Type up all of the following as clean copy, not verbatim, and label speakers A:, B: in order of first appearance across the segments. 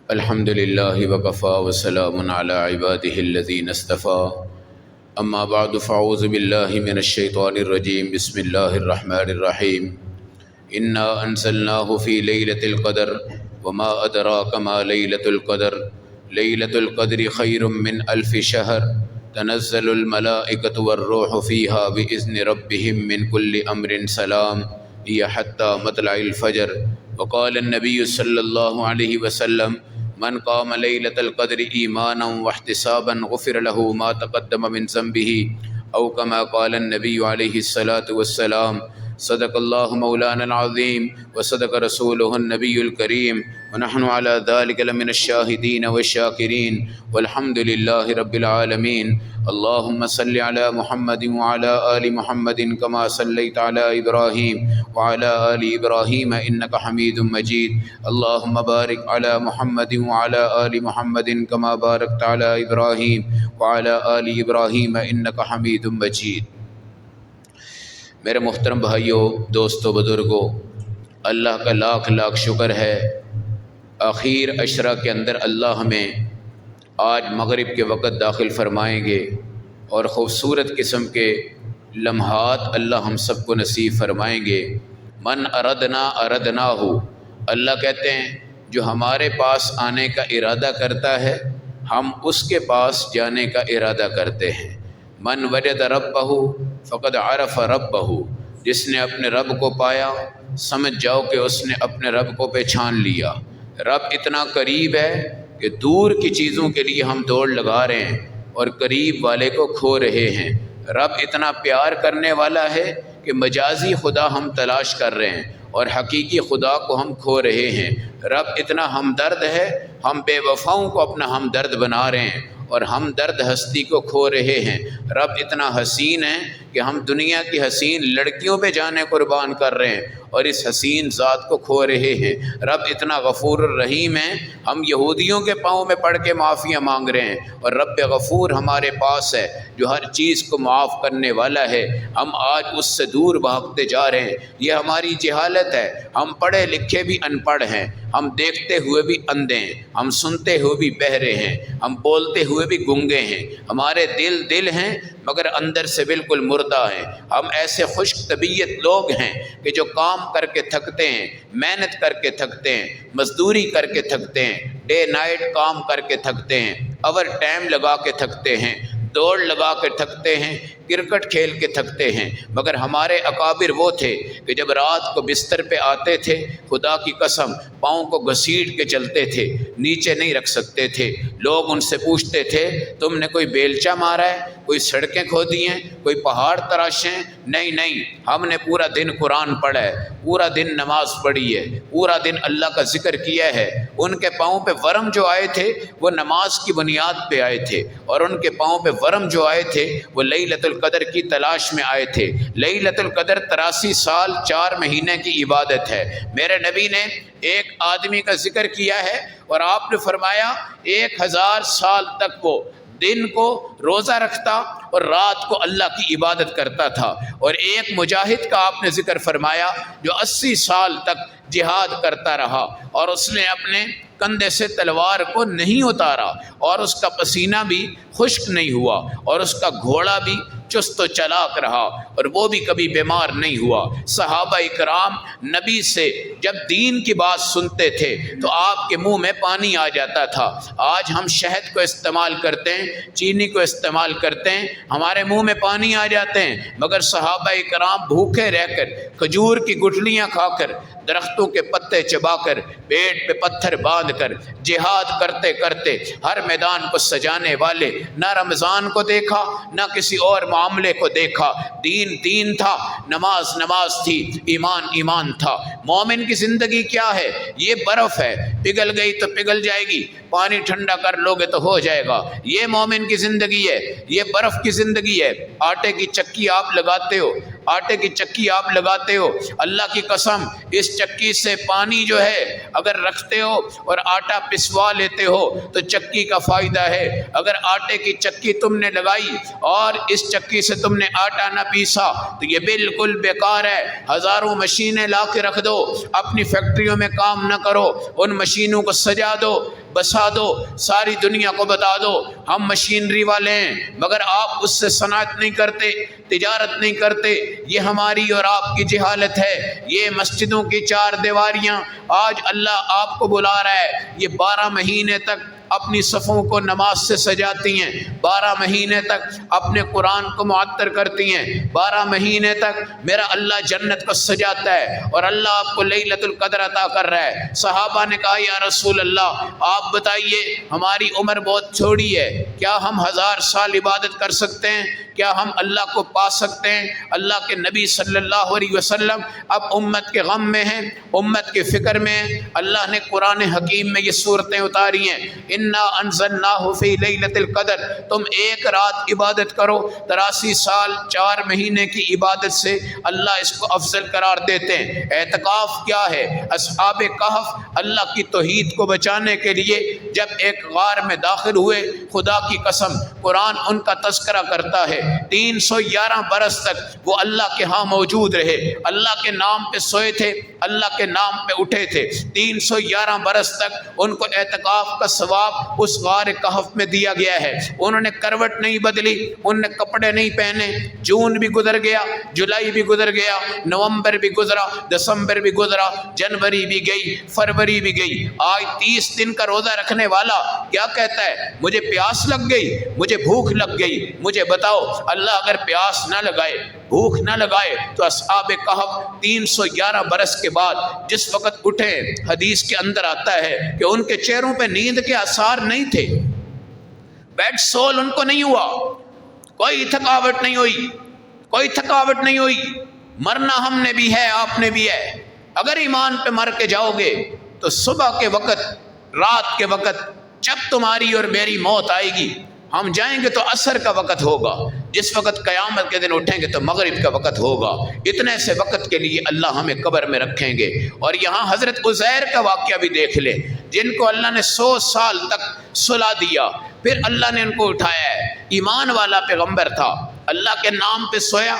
A: الحمد لله وكفى وسلام على عباده الذين اصطفى أما بعد فأعوذ بالله من الشيطان الرجيم بسم الله الرحمن الرحيم إنا أنزلناه في ليلة القدر وما أدراك ما ليلة القدر ليلة القدر خير من ألف شهر تنزل الملائكة والروح فيها بإذن ربهم من كل أمر سلام هي حتى مطلع الفجر وقال النبي صلى الله عليه وسلم من قام ليلة القدر إيمانا واحتسابا غفر له ما تقدم من ذنبه أو كما قال النبي عليه الصلاة والسلام صدق الله مولانا العظيم وصدق رسوله النبي الكريم ونحن على ذلك لمن الشاهدين والشاكرين والحمد لله رب العالمين اللهم صل على محمد وعلى آل محمد كما صليت على إبراهيم وعلى آل إبراهيم إنك حميد مجيد اللهم بارك على محمد وعلى آل محمد كما باركت على إبراهيم وعلى آل إبراهيم إنك حميد مجيد۔ میرے محترم بھائیوں، دوستوں، بزرگوں، اللہ کا لاکھ لاکھ شکر ہے، آخر عشرہ کے اندر اللہ ہمیں آج مغرب کے وقت داخل فرمائیں گے اور خوبصورت قسم کے لمحات اللہ ہم سب کو نصیب فرمائیں گے۔ من اردنا ہو، اللہ کہتے ہیں جو ہمارے پاس آنے کا ارادہ کرتا ہے ہم اس کے پاس جانے کا ارادہ کرتے ہیں۔ من وجد ربہ فقد عرف ربہ، جس نے اپنے رب کو پایا سمجھ جاؤ کہ اس نے اپنے رب کو پہچان لیا۔ رب اتنا قریب ہے کہ دور کی چیزوں کے لیے ہم دوڑ لگا رہے ہیں اور قریب والے کو کھو رہے ہیں۔ رب اتنا پیار کرنے والا ہے کہ مجازی خدا ہم تلاش کر رہے ہیں اور حقیقی خدا کو ہم کھو رہے ہیں۔ رب اتنا ہمدرد ہے، ہم بے وفاؤں کو اپنا ہمدرد بنا رہے ہیں اور ہمدرد ہستی کو کھو رہے ہیں۔ رب اتنا حسین ہے کہ ہم دنیا کی حسین لڑکیوں پہ جانے قربان کر رہے ہیں اور اس حسین ذات کو کھو رہے ہیں۔ رب اتنا غفور الرحیم ہے، ہم یہودیوں کے پاؤں میں پڑھ کے معافیاں مانگ رہے ہیں اور رب غفور ہمارے پاس ہے جو ہر چیز کو معاف کرنے والا ہے، ہم آج اس سے دور بھاگتے جا رہے ہیں۔ یہ ہماری جہالت ہے، ہم پڑھے لکھے بھی ان پڑھ ہیں، ہم دیکھتے ہوئے بھی اندھے ہیں، ہم سنتے ہوئے بھی بہرے ہیں، ہم بولتے ہوئے بھی گنگے ہیں، ہمارے دل ہیں مگر اندر سے بالکل مردہ ہیں۔ ہم ایسے خشک طبیعت لوگ ہیں کہ جو کام کر کے تھکتے ہیں، محنت کر کے تھکتے ہیں، مزدوری کر کے تھکتے ہیں، ڈے نائٹ کام کر کے تھکتے ہیں، اوور ٹائم لگا کے تھکتے ہیں، دوڑ لگا کے تھکتے ہیں، کرکٹ کھیل کے تھکتے ہیں، مگر ہمارے اکابر وہ تھے کہ جب رات کو بستر پہ آتے تھے خدا کی قسم پاؤں کو گھسیٹ کے چلتے تھے، نیچے نہیں رکھ سکتے تھے۔ لوگ ان سے پوچھتے تھے تم نے کوئی بیلچہ مارا ہے، کوئی سڑکیں کھودی ہیں، کوئی پہاڑ تراشے ہیں؟ نہیں، ہم نے پورا دن قرآن پڑھا ہے، پورا دن نماز پڑھی ہے، پورا دن اللہ کا ذکر کیا ہے۔ ان کے پاؤں پہ ورم جو آئے تھے وہ نماز کی بنیاد پہ آئے تھے اور ان کے پاؤں پہ ورم جو آئے تھے وہ لیلۃ القدر کی تلاش میں آئے تھے۔ لیلۃ القدر 83 سال 4 مہینے کی عبادت ہے۔ میرے نبی نے ایک آدمی کا ذکر کیا ہے اور آپ نے فرمایا 1000 سال تک وہ دن کو روزہ رکھتا اور رات کو اللہ کی عبادت کرتا تھا، اور ایک مجاہد کا آپ نے ذکر فرمایا جو 80 سال تک جہاد کرتا رہا اور اس نے اپنے کندھے سے تلوار کو نہیں اتارا اور اس کا پسینہ بھی خشک نہیں ہوا اور اس کا گھوڑا بھی چست و چلاک رہا اور وہ بھی کبھی بیمار نہیں ہوا۔ صحابہ اکرام نبی سے جب دین کی بات سنتے تھے تو آپ کے منہ میں پانی آ جاتا تھا۔ آج ہم شہد کو استعمال کرتے ہیں، چینی کو استعمال کرتے ہیں، ہمارے منہ میں پانی آ جاتے ہیں، مگر صحابہ اکرام بھوکے رہ کر، کھجور کی گٹھلیاں کھا کر، درختوں کے پتے چبا کر، پیٹ پہ پتھر باندھ کر، جہاد کرتے کرتے ہر میدان کو سجانے والے، نہ رمضان کو دیکھا نہ کسی اور معاملے کو دیکھا۔ دین تھا، نماز تھی، ایمان تھا۔ مومن کی زندگی کیا ہے؟ یہ برف ہے، پگھل گئی تو پگھل جائے گی، پانی ٹھنڈا کر لو گے تو ہو جائے گا۔ یہ مومن کی زندگی ہے، یہ برف کی زندگی ہے۔ آٹے کی چکی آپ لگاتے ہو، آٹے کی چکی آپ لگاتے ہو، اللہ کی قسم اس چکی سے پانی جو ہے اگر رکھتے ہو اور آٹا پسوا لیتے ہو تو چکی کا فائدہ ہے۔ اگر آٹے کی چکی تم نے لگائی اور اس چکی سے تم نے آٹا نہ پیسا تو یہ بالکل بیکار ہے۔ ہزاروں مشینیں لا کے رکھ دو، اپنی فیکٹریوں میں کام نہ کرو، ان مشینوں کو سجا دو، بسا دو، ساری دنیا کو بتا دو ہم مشینری والے ہیں، مگر آپ اس سے صنعت نہیں کرتے، تجارت نہیں کرتے۔ یہ ہماری اور آپ کی جہالت ہے۔ یہ مسجدوں کی چار دیواریاں آج اللہ آپ کو بلا رہا ہے، یہ 12 مہینے تک اپنی صفوں کو نماز سے سجاتی ہیں، 12 مہینے تک اپنے قرآن کو معطر کرتی ہیں، 12 مہینے تک میرا اللہ جنت کو سجاتا ہے اور اللہ آپ کو لیلۃ القدر عطا کر رہا ہے۔ صحابہ نے کہا یا رسول اللہ آپ بتائیے ہماری عمر بہت چھوٹی ہے، کیا ہم 1000 سال عبادت کر سکتے ہیں؟ کیا ہم اللہ کو پا سکتے ہیں؟ اللہ کے نبی صلی اللہ علیہ وسلم اب امت کے غم میں ہیں، امت کے فکر میں ہیں۔ اللہ نے قرآن حکیم میں یہ صورتیں اتاری ہیں، انا انزلناہ فی لیلۃ القدر، تم ایک رات عبادت کرو، 83 سال 4 مہینے کی عبادت سے اللہ اس کو افضل قرار دیتے ہیں۔ اعتکاف کیا ہے؟ اصحاب کہف اللہ کی توحید کو بچانے کے لیے جب ایک غار میں داخل ہوئے، خدا کی قسم قرآن ان کا تذکرہ کرتا ہے 311 برس تک وہ اللہ کے ہاں موجود رہے، اللہ کے نام پہ سوئے تھے، اللہ کے نام پہ اٹھے تھے، 311 برس تک ان کو اعتکاف کا ثواب اس غار کہف میں دیا گیا ہے۔ انہوں نے کروٹ نہیں بدلی، انہوں نے کپڑے نہیں پہنے، جون بھی گزر گیا، جولائی بھی گزر گیا، نومبر بھی گزرا، دسمبر بھی گزرا، جنوری بھی گئی، فروری بھی گئی۔ آج 30 دن کا روزہ رکھنے والا کیا کہتا ہے؟ مجھے پیاس لگ گئی، مجھے بھوک لگ گئی۔ مجھے بتاؤ اللہ اگر پیاس نہ لگائے، بھوک نہ لگائے تو اصحاب کہف 311 برس کے بعد جس وقت اٹھے، حدیث کے اندر آتا ہے کہ ان کے چہروں پہ نیند کے آثار نہیں تھے، بیڈ سول ان کو نہیں ہوا، کوئی تھکاوٹ نہیں ہوئی، کوئی تھکاوٹ نہیں ہوئی۔ مرنا ہم نے بھی ہے، آپ نے بھی ہے۔ اگر ایمان پہ مر کے جاؤ گے تو صبح کے وقت، رات کے وقت جب تمہاری اور میری موت آئے گی، ہم جائیں گے تو عصر کا وقت ہوگا، جس وقت قیامت کے دن اٹھیں گے تو مغرب کا وقت ہوگا۔ اتنے سے وقت کے لیے اللہ ہمیں قبر میں رکھیں گے۔ اور یہاں حضرت عزیر کا واقعہ بھی دیکھ لیں، جن کو اللہ نے 100 سال تک سلا دیا، پھر اللہ نے ان کو اٹھایا ہے۔ ایمان والا پیغمبر تھا، اللہ کے نام پہ سویا،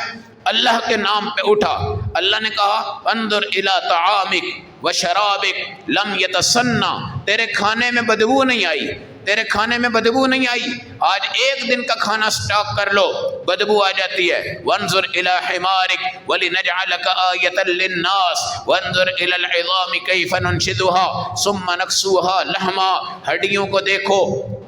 A: اللہ کے نام پہ اٹھا۔ اللہ نے کہا انظر الی طعامک و شرابک لم یتسنى، تیرے کھانے میں بدبو نہیں آئی، تیرے کھانے میں بدبو نہیں آئی۔ آج ایک دن کا کھانا سٹاک کر لو، بدبو آ جاتی ہے۔ وانظر الی حمارک ولنجعلک آیۃ للناس وانظر الی العظام کیف ننشزها ثم نکسوها لحما، ہڈیوں کو دیکھو،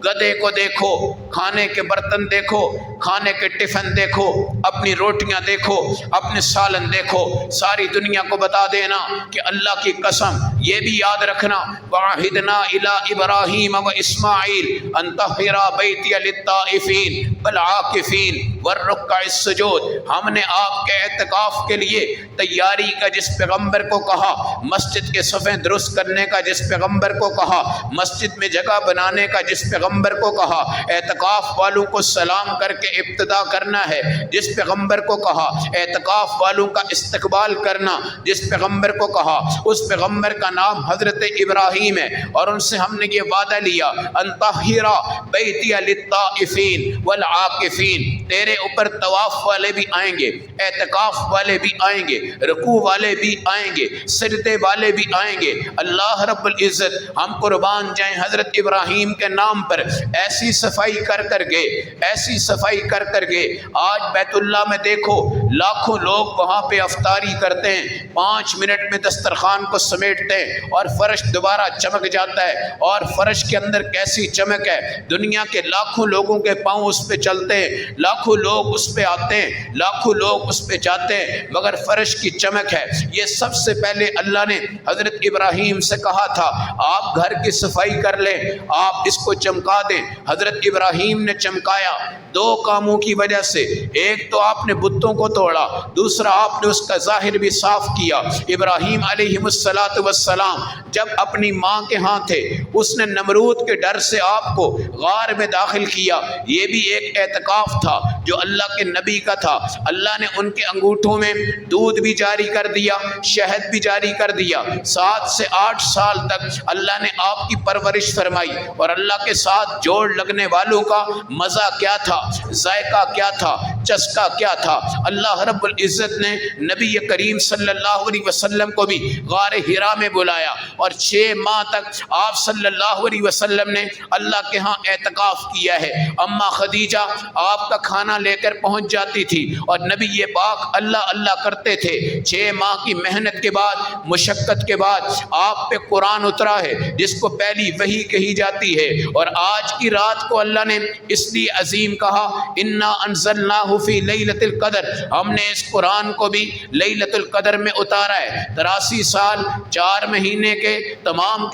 A: گدے کو دیکھو، کھانے کے برتن دیکھو، کھانے کے ٹفن دیکھو، اپنی روٹیاں دیکھو، اپنے سالن دیکھو، ساری دنیا کو بتا دینا کہ اللہ کی قسم یہ بھی یاد رکھنا وعہدنا الی ابراہیم و اسماعیل ان طہرا بیتی للطائفین والعاکفین والرکع السجود، ہم نے آپ کے اعتکاف کے لیے تیاری کا جس پیغمبر کو کہا، مسجد کے صفیں درست کرنے کا جس پیغمبر کو کہا، مسجد میں جگہ بنانے کا جس پیغمبر کو کہا، اعتکاف والوں کو سلام کر کے ابتدا کرنا ہے جس پیغمبر کو کہا، اعتکاف والوں کا استقبال کرنا جس پیغمبر کو کہا، اس پیغمبر کا نام حضرت ابراہیم ہے۔ اور ان سے ہم نے یہ وعدہ لیا ان طہرا بیتی للطائفین والعاکفین، تیرے اوپر طواف والے بھی آئیں گے، اعتکاف والے بھی آئیں گے، رکوع والے بھی آئیں گے، سجدے والے بھی آئیں گے۔ اللہ رب العزت ہم قربان جائیں حضرت ابراہیم کے نام پر ایسی صفائی کر کر گئے، ایسی صفائی کر کر گئے۔ آج بیت اللہ میں دیکھو لاکھوں لوگ وہاں پہ افطاری کرتے ہیں، 5 منٹ میں دسترخوان کو سمیٹتے ہیں اور فرش دوبارہ چمک جاتا ہے۔ اور فرش کے اندر کیسی چمک ہے، دنیا کے لاکھوں لوگوں کے پاؤں اس پہ چلتے ہیں، لاکھوں لوگ اس پہ آتے ہیں، لاکھوں لوگ اس پہ جاتے ہیں، مگر فرش کی چمک ہے۔ یہ سب سے پہلے اللہ نے حضرت ابراہیم سے کہا تھا آپ گھر کی صفائی کر لیں، آپ اس کو چمکا دیں۔ حضرت ابراہیم ابراہیم نے چمکایا دو کاموں کی وجہ سے۔ ایک تو آپ نے بتوں کو توڑا، دوسرا آپ نے اس کا ظاہر بھی صاف کیا۔ ابراہیم علیہ السلام جب اپنی ماں کے ہاں تھے، اس نے نمرود کے ڈر سے آپ کو غار میں داخل کیا۔ یہ بھی ایک اعتکاف تھا جو اللہ کے نبی کا تھا۔ اللہ نے ان کے انگوٹھوں میں دودھ بھی جاری کر دیا، شہد بھی جاری کر دیا۔ 7 سے 8 سال تک اللہ نے آپ کی پرورش فرمائی، اور اللہ کے ساتھ جوڑ لگنے والوں کا مزہ کیا تھا، ذائقہ کیا تھا، چسکا کیا تھا۔ اللہ رب العزت نے نبی کریم صلی اللہ علیہ وسلم کو بھی غار حرا میں بلایا، اور 6 ماہ تک آپ صلی اللہ علیہ وسلم نے اللہ کے ہاں اعتکاف کیا ہے۔ اماں خدیجہ آپ کا کھانا لے کر پہنچ جاتی تھی، اور نبی یہ پاک اللہ اللہ کرتے تھے۔ 6 ماہ کی محنت کے بعد، مشقت کے بعد آپ پہ قرآن اترا ہے، جس کو پہلی وحی کہی جاتی ہے، اور آج کی رات کو اللہ نے اس لیے عظیم کہا، انا انزلناہ فی لیلۃ القدر، ہم نے اس قرآن کو بھی لیلۃ القدر میں اتارا ہے۔ 83 سال 4 مہینے کے تمام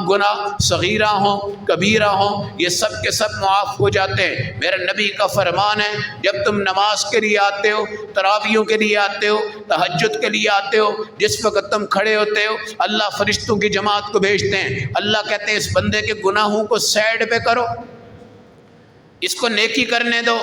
A: گناہ، صغیرہ ہوں کبیرہ ہوں، یہ سب کے سب معاف ہو جاتے ہیں۔ میرے نبی کا فرمان ہے، جب تم نماز کے لیے آتے ہو، تراویحوں کے لیے آتے ہو، تہجد کے لیے آتے ہو، جس وقت تم کھڑے ہوتے ہو، اللہ فرشتوں کی جماعت کو بھیجتے ہیں۔ اللہ کہتے ہیں اس بندے کے گناہوں کو سائڈ پہ کرو، اس کو نیکی کرنے دو،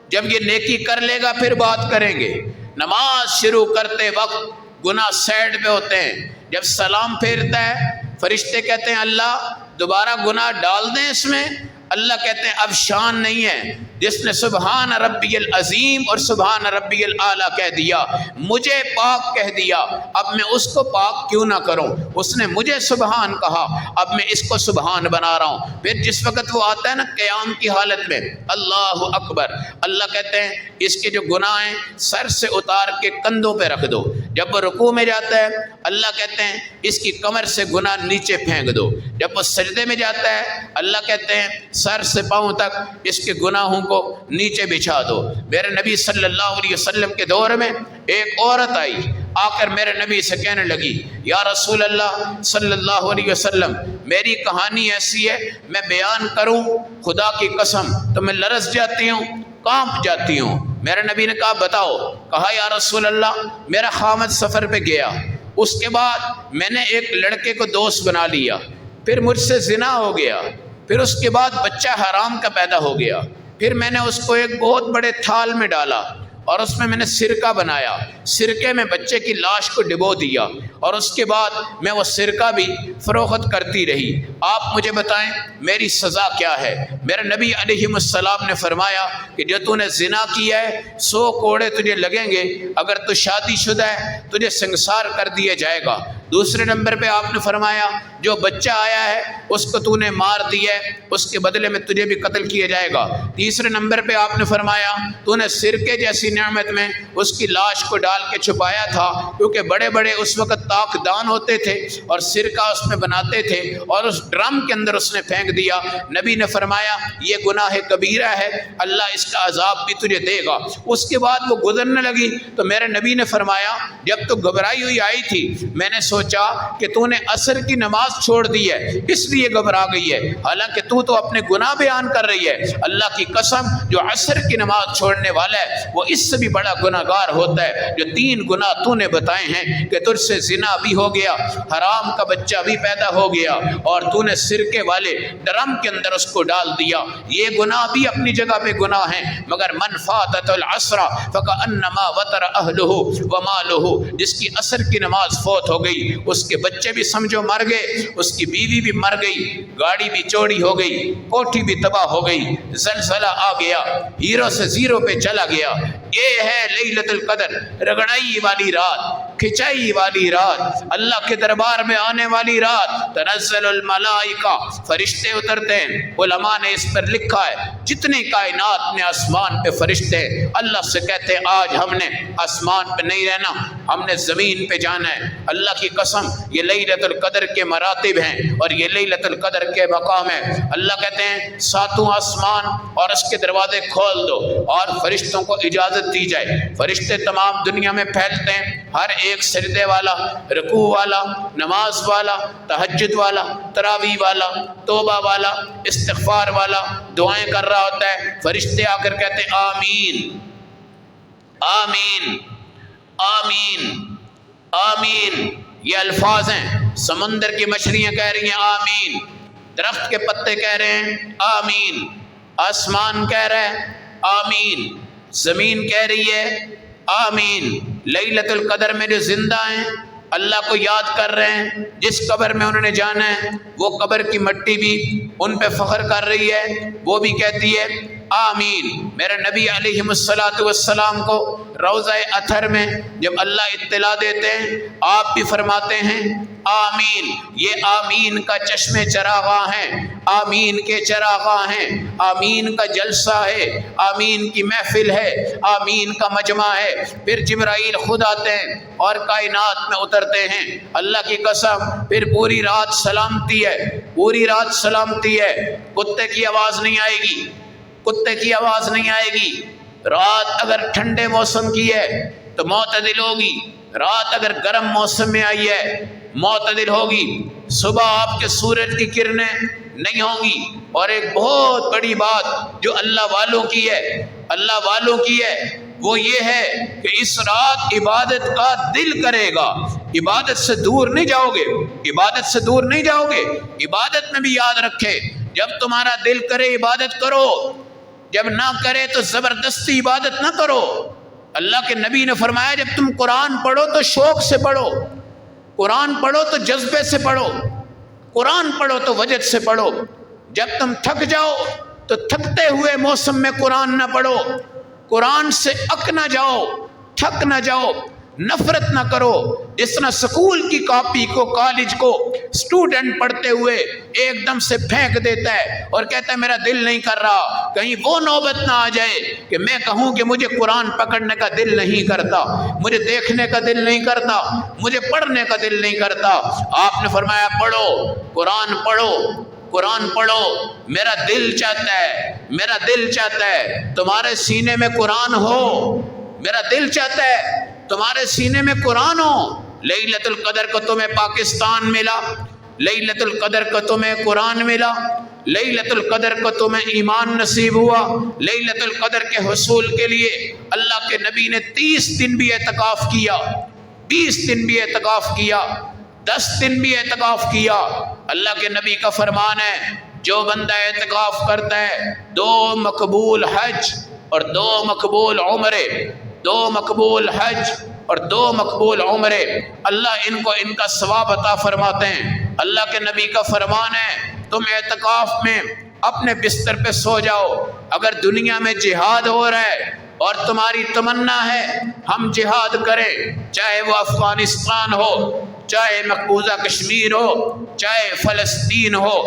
A: جب یہ نیکی کر لے گا پھر بات کریں گے۔ نماز شروع کرتے وقت گناہ سائڈ پہ ہوتے ہیں۔ جب سلام پھیرتا ہے، فرشتے کہتے ہیں اللہ دوبارہ گناہ ڈال دیں اس میں۔ اللہ کہتے ہیں اب شان نہیں ہے، جس نے سبحان ربی العظیم اور سبحان ربی الاعلیٰ کہہ دیا، مجھے پاک کہہ دیا، اب میں اس کو پاک کیوں نہ کروں؟ اس نے مجھے سبحان کہا، اب میں اس کو سبحان بنا رہا ہوں۔ پھر جس وقت وہ آتا ہے نا قیام کی حالت میں، اللہ اکبر، اللہ کہتے ہیں اس کے جو گناہ ہیں سر سے اتار کے کندھوں پہ رکھ دو۔ جب وہ رکوع میں جاتا ہے، اللہ کہتے ہیں اس کی کمر سے گناہ نیچے پھینک دو۔ جب وہ سجدے میں جاتا ہے، اللہ کہتے ہیں سر سے پاؤں تک اس کے گناہوں کو نیچے بچھا دو۔ میرے نبی صلی اللہ علیہ وسلم کے دور میں ایک عورت آئی، آ کر میرے نبی سے کہنے لگی، یا رسول اللہ صلی اللہ علیہ وسلم، میری کہانی ایسی ہے، میں بیان کروں خدا کی قسم تو میں لرز جاتی ہوں، کانپ جاتی ہوں۔ میرے نبی نے کہا بتاؤ۔ کہا یا رسول اللہ، میرا خامد سفر پہ گیا، اس کے بعد میں نے ایک لڑکے کو دوست بنا لیا، پھر مجھ سے زنا ہو گیا، پھر اس کے بعد بچہ حرام کا پیدا ہو گیا، پھر میں نے اس کو ایک بہت بڑے تھال میں ڈالا، اور اس میں نے سرکہ بنایا، سرکے میں بچے کی لاش کو ڈبو دیا، اور اس کے بعد میں وہ سرکہ بھی فروخت کرتی رہی۔ آپ مجھے بتائیں میری سزا کیا ہے؟ میرے نبی علیہ السلام نے فرمایا کہ جو تو نے زنا کیا ہے 100 کوڑے تجھے لگیں گے، اگر تو شادی شدہ ہے تجھے سنگسار کر دیا جائے گا۔ دوسرے نمبر پہ آپ نے فرمایا جو بچہ آیا ہے اس کو تو نے مار دیا ہے، اس کے بدلے میں تجھے بھی قتل کیا جائے گا۔ تیسرے نمبر پہ آپ نے فرمایا تو نے سرکے جیسی نعمت میں اس کی لاش کو ڈال کے چھپایا تھا، کیونکہ بڑے بڑے اس وقت طاق دان ہوتے تھے اور سرکہ اس میں بناتے تھے، اور اس ڈرم کے اندر اس نے پھینک دیا۔ نبی نے فرمایا یہ گناہ کبیرہ ہے، اللہ اس کا عذاب بھی تجھے دے گا۔ اس کے بعد وہ گزرنے لگی تو میرے نبی نے فرمایا جب تو گھبرائی ہوئی آئی تھی، میں نے سوچا کہ تو نے عصر کی نماز چھوڑ دی ہے اس لیے گھبرا گئی ہے، حالانکہ تو اپنے گناہ بیان کر رہی ہے۔ اللہ کی قسم جو عصر کی نماز چھوڑنے والا ہے وہ اس سے بھی بڑا گناہگار ہوتا ہے۔ جو 3 گناہ تو نے بتائے ہیں کہ تجھ سے زنا بھی ہو گیا، حرام کا بچہ بھی پیدا ہو گیا، اور تو نے سرکے والے ڈرم کے اندر اس کو ڈال دیا، یہ گناہ بھی اپنی جگہ پہ گناہ ہیں، مگر من فاتت العصر فکأنما وتر اہلہ ومالہ، جس کی عصر کی نماز فوت ہو گئی اس کے بچے بھی سمجھو مر گئے، اس کی بیوی بھی مر گئی، گاڑی بھی چوری ہو گئی، کوٹھی بھی تباہ ہو گئی، زلزلہ آ گیا، ہیرو سے زیرو پہ چلا گیا۔ یہ ہے لیلۃ القدر، رگڑائی والی رات، کھچائی والی رات، اللہ کے دربار میں آنے والی رات۔ تنزل الملائکہ، فرشتے اترتے ہیں۔ علماء نے اس پر لکھا ہے جتنی کائنات میں آسمان پہ فرشتے ہیں، اللہ سے کہتے ہیں آج ہم نے آسمان پہ نہیں رہنا، ہم نے زمین پہ جانا ہے۔ اللہ کی قسم یہ لیلۃ القدر کے مراتب ہیں اور یہ لیلۃ القدر کے مقام ہیں۔ اللہ کہتے ہیں 7واں آسمان اور اس کے دروازے کھول دو اور فرشتوں کو اجازت دی جائے۔ فرشتے تمام دنیا میں پھیلتے ہیں، ہر ایک سجدے والا، رکوع والا، نماز والا، تہجد والا، تراویح والا، توبہ والا، استغفار والا دعائیں کر رہا ہوتا ہے، فرشتے آ کر کہتے ہیں آمین آمین آمین آمین۔ یہ الفاظ ہیں، سمندر کی مچھلیاں کہہ رہی ہیں آمین، درخت کے پتے کہہ رہے ہیں آمین، آسمان کہہ رہا ہے آمین، زمین کہہ رہی ہے آمین۔ لیلۃ القدر میں جو زندہ ہیں اللہ کو یاد کر رہے ہیں، جس قبر میں انہوں نے جانا ہے وہ قبر کی مٹی بھی ان پہ فخر کر رہی ہے، وہ بھی کہتی ہے آمین۔ میرے نبی علیہ السلام کو روضہ اطہر میں جب اللہ اطلاع دیتے ہیں آپ بھی فرماتے ہیں آمین۔ یہ آمین کا چشم چراغاں ہیں، آمین کے چراغاں ہیں، آمین کا جلسہ ہے، آمین کی محفل ہے، آمین کا مجمع ہے۔ پھر جبرائیل خود آتے ہیں اور کائنات میں اترتے ہیں، اللہ کی قسم پھر پوری رات سلامتی ہے، پوری رات سلامتی ہے، کتے کی آواز نہیں آئے گی، کتے کی آواز نہیں آئے گی۔ رات اگر ٹھنڈے موسم کی ہے تو معتدل ہوگی، رات اگر گرم موسم میں آئی ہے معتدل ہوگی، صبح آپ کے سورج کی کرنیں نہیں ہوں گی۔ اور ایک بہت بڑی بات جو اللہ والوں کی ہے، اللہ والوں کی ہے، وہ یہ ہے کہ اس رات عبادت کا دل کرے گا، عبادت سے دور نہیں جاؤ گے، عبادت سے دور نہیں جاؤ گے۔ عبادت میں بھی یاد رکھے، جب تمہارا دل کرے عبادت کرو، جب نہ کرے تو زبردستی عبادت نہ کرو۔ اللہ کے نبی نے فرمایا جب تم قرآن پڑھو تو شوق سے پڑھو، قرآن پڑھو تو جذبے سے پڑھو، قرآن پڑھو تو وجد سے پڑھو۔ جب تم تھک جاؤ تو تھکتے ہوئے موسم میں قرآن نہ پڑھو، قرآن سے اک نہ جاؤ، تھک نہ جاؤ، نفرت نہ کرو۔ جس طرح سکول کی کاپی کو، کالج کو اسٹوڈنٹ پڑھتے ہوئے ایک دم سے پھینک دیتا ہے اور کہتا ہے میرا دل نہیں کر رہا، کہیں وہ نوبت نہ آ جائے کہ میں کہوں کہ مجھے قرآن پکڑنے کا دل نہیں کرتا، مجھے دیکھنے کا دل نہیں کرتا، مجھے پڑھنے کا دل نہیں کرتا۔ آپ نے فرمایا پڑھو، قرآن پڑھو، قرآن پڑھو۔ میرا دل چاہتا ہے، میرا دل چاہتا ہے تمہارے سینے میں قرآن ہو، میرا دل چاہتا ہے تمہارے سینے میں قرآن ہو۔ لیلۃ القدر کو تمہیں پاکستان ملا، لیلۃ القدر کو تمہیں قرآن ملا، لیلۃ القدر کو تمہیں ایمان نصیب ہوا۔ لیلۃ القدر کے حصول کے لیے اللہ کے نبی نے 30 دن بھی اعتکاف کیا، 20 دن بھی اعتکاف کیا، 10 دن بھی اعتکاف کیا۔ اللہ کے نبی کا فرمان ہے جو بندہ اعتکاف کرتا ہے 2 مقبول حج اور 2 مقبول عمرے، 2 مقبول حج اور 2 مقبول عمرے، اللہ ان کو ان کا ثواب عطا فرماتے ہیں۔ اللہ کے نبی کا فرمان ہے تم اعتکاف میں اپنے بستر پہ سو جاؤ، اگر دنیا میں جہاد ہو رہا ہے اور تمہاری تمنا ہے ہم جہاد کریں، چاہے وہ افغانستان ہو، چاہے مقبوضہ کشمیر ہو، چاہے فلسطین ہو،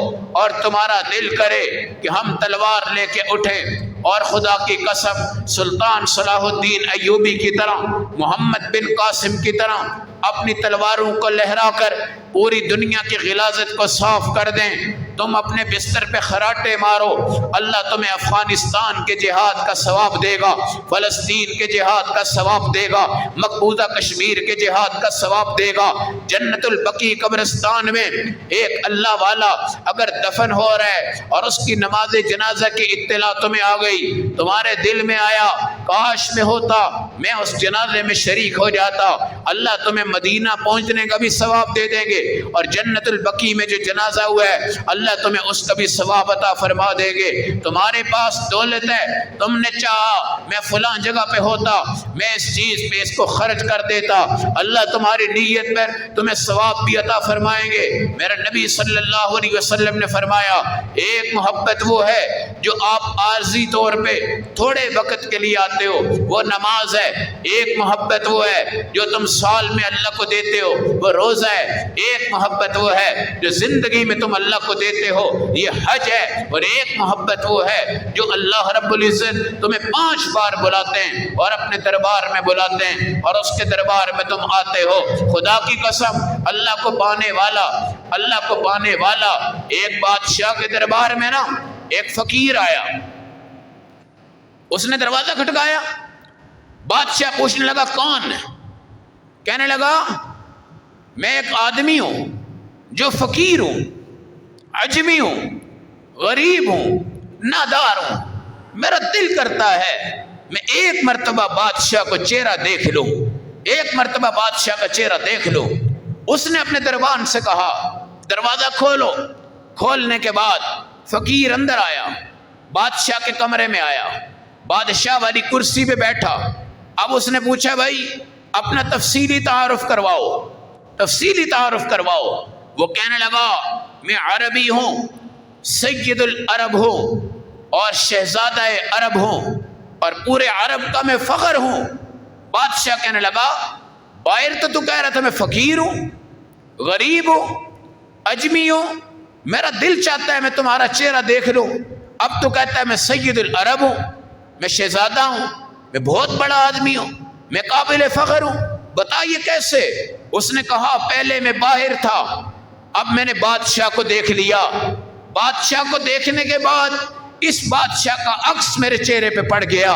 A: اور تمہارا دل کرے کہ ہم تلوار لے کے اٹھیں اور خدا کی قسم سلطان صلاح الدین ایوبی کی طرح، محمد بن قاسم کی طرح اپنی تلواروں کو لہرا کر پوری دنیا کی غلاظت کو صاف کر دیں، تم اپنے بستر پہ خراٹے مارو، اللہ تمہیں افغانستان کے جہاد کا ثواب دے گا، فلسطین کے جہاد کا ثواب دے گا، مقبوضہ کشمیر کے جہاد کا ثواب دے گا۔ جنت البقیع قبرستان میں ایک اللہ والا اگر دفن ہو رہا ہے اور اس کی نماز جنازہ کی اطلاع تمہیں آ گئی، تمہارے دل میں آیا کاش میں ہوتا، میں اس جنازے میں شریک ہو جاتا، اللہ تمہیں مدینہ پہنچنے کا بھی ثواب دے دیں گے، اور جنت البقیع میں جو جنازہ ہوا ہے اللہ تمہیں اس کا بھی ثواب عطا فرما دیں گے۔ تمہارے پاس دولت ہے، تم نے چاہا میں فلاں جگہ پہ ہوتا، میں اس چیز پہ اس کو خرچ کر دیتا، اللہ تمہاری نیت پر تمہیں ثواب بھی عطا فرمائیں گے۔ میرا نبی صلی اللہ علیہ وسلم نے فرمایا ایک محبت وہ ہے جو آپ عارضی طور پہ تھوڑے وقت کے لیے آتے ہو، وہ نماز ہے، ایک محبت وہ ہے جو تم سال میں اللہ کو دیتے ہو، وہ روزہ ہے، ایک محبت وہ ہے جو زندگی میں تم اللہ کو دیتے ہو، یہ حج ہے، اور ایک محبت وہ ہے جو اللہ رب العزت تمہیں 5 بار بلاتے ہیں اور اپنے دربار میں بلاتے ہیں اور اس کے دربار میں تم آتے ہو۔ خدا کی قسم اللہ کو پانے والا، اللہ کو پانے والا، ایک بادشاہ کے دربار میں نا ایک فقیر آیا، اس نے دروازہ کھٹکایا، بادشاہ پوچھنے لگا کون ہے؟ کہنے لگا میں ایک آدمی ہوں جو فقیر ہوں، عجمی ہوں، غریب ہوں، نادار ہوں، میرا دل کرتا ہے میں ایک مرتبہ بادشاہ کو چہرہ دیکھ لوں، ایک مرتبہ بادشاہ کا چہرہ دیکھ لوں۔ اس نے اپنے دربان سے کہا دروازہ کھولو۔ کھولنے کے بعد فقیر اندر آیا، بادشاہ کے کمرے میں آیا، بادشاہ والی کرسی پہ بیٹھا۔ اب اس نے پوچھا بھائی اپنا تفصیلی تعارف کرواؤ، تفصیلی تعارف کرواؤ۔ وہ کہنے لگا میں عربی ہوں، سید العرب ہوں اور شہزادہ عرب ہوں اور پورے عرب کا میں فخر ہوں۔ بادشاہ کہنے لگا باہر تو کہہ رہا تھا میں فقیر ہوں، غریب ہوں، اجمی ہوں، میرا دل چاہتا ہے میں تمہارا چہرہ دیکھ لوں، اب تو کہتا ہے میں سید العرب ہوں، میں شہزادہ ہوں، میں بہت بڑا آدمی ہوں، میں قابل فخر ہوں، بتائیے کیسے؟ اس نے کہا پہلے میں باہر تھا، اب میں نے بادشاہ کو دیکھ لیا، بادشاہ کو دیکھنے کے بعد اس بادشاہ کا عکس میرے چہرے پہ پڑ گیا،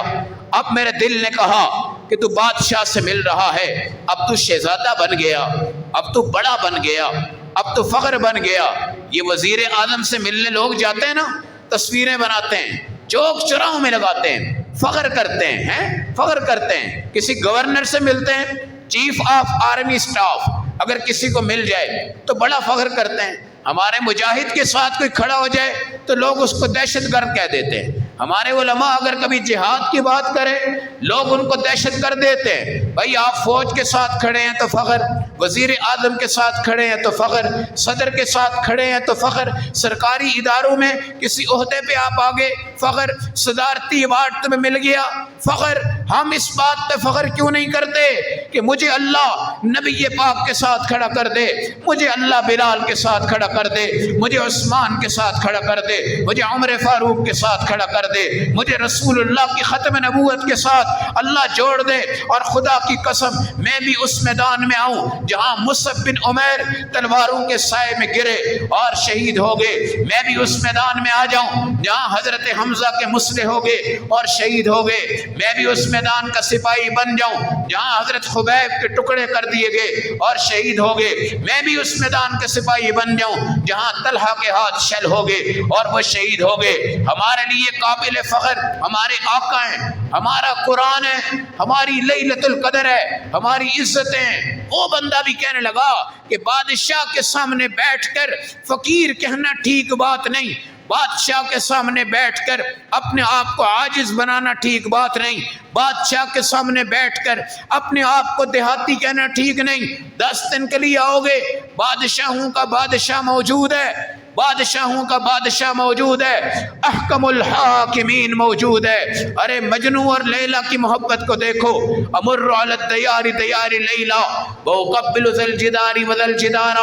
A: اب میرے دل نے کہا کہ تو بادشاہ سے مل رہا ہے، اب تو شہزادہ بن گیا، اب تو بڑا بن گیا، اب تو فخر بن گیا۔ یہ وزیر اعظم سے ملنے لوگ جاتے ہیں نا، تصویریں بناتے ہیں، چوک چوراہوں میں لگاتے ہیں، فخر کرتے ہیں، فخر کرتے ہیں۔ کسی گورنر سے ملتے ہیں، چیف آف آرمی اسٹاف اگر کسی کو مل جائے تو بڑا فخر کرتے ہیں۔ ہمارے مجاہد کے ساتھ کوئی کھڑا ہو جائے تو لوگ اس کو دہشت گرد کہہ دیتے ہیں۔ ہمارے علماء اگر کبھی جہاد کی بات کریں لوگ ان کو دہشت گرد دیتے ہیں۔ بھائی آپ فوج کے ساتھ کھڑے ہیں تو فخر، وزیر اعظم کے ساتھ کھڑے ہیں تو فخر، صدر کے ساتھ کھڑے ہیں تو فخر، سرکاری اداروں میں کسی عہدے پہ آپ آگے فخر، صدارتی ایوارڈ تمہیں مل گیا فخر۔ ہم اس بات پہ فخر کیوں نہیں کرتے کہ مجھے اللہ نبی پاک کے ساتھ کھڑا کر دے، مجھے اللہ بلال کے ساتھ کھڑا کر دے، مجھے عثمان کے ساتھ کھڑا کر دے، مجھے عمر فاروق کے ساتھ کھڑا کر دے، مجھے رسول اللہ کی ختم نبوت کے ساتھ اللہ جوڑ دے، اور خدا کی قسم میں بھی اس میدان میں آؤں جہاں مصعب بن عمیر تلواروں کے سائے میں گرے اور شہید ہو گئے، میں بھی اس میدان میں آ جاؤں جہاں حضرت حمزہ کے مسلح ہو گئے اور شہید ہو گئے، میں بھی اس میدان کا سپاہی بن جاؤں جہاں حضرت خبیب کے ٹکڑے کر دیے گئے اور شہید ہو گئے، میں بھی اس میدان کے سپاہی بن جاؤں جہاں طلحہ کے ہاتھ شل ہو گئے اور وہ شہید ہو گئے۔ ہمارے لیے قابل فخر ہمارے آقا ہیں، ہمارا قرآن ہے، ہماری لیلۃ القدر ہے، ہماری عزتیں ہیں۔ وہ بندہ بھی کہنے لگا کہ بادشاہ کے سامنے بیٹھ کر فقیر کہنا ٹھیک بات نہیں، بادشاہ کے سامنے بیٹھ کر اپنے آپ کو عاجز بنانا ٹھیک بات نہیں، بادشاہ کے سامنے بیٹھ کر اپنے آپ کو دیہاتی کہنا ٹھیک نہیں۔ 10 دن کے لیے آؤ گے، بادشاہوں کا بادشاہ موجود ہے، بادشاہوں کا بادشاہ موجود ہے، احکم الحاکمین موجود ہے۔ ارے مجنو اور لیلا کی محبت کو دیکھو، امر علی الدیار دیار لیلا وقبل ذا الجدار وذا الجدار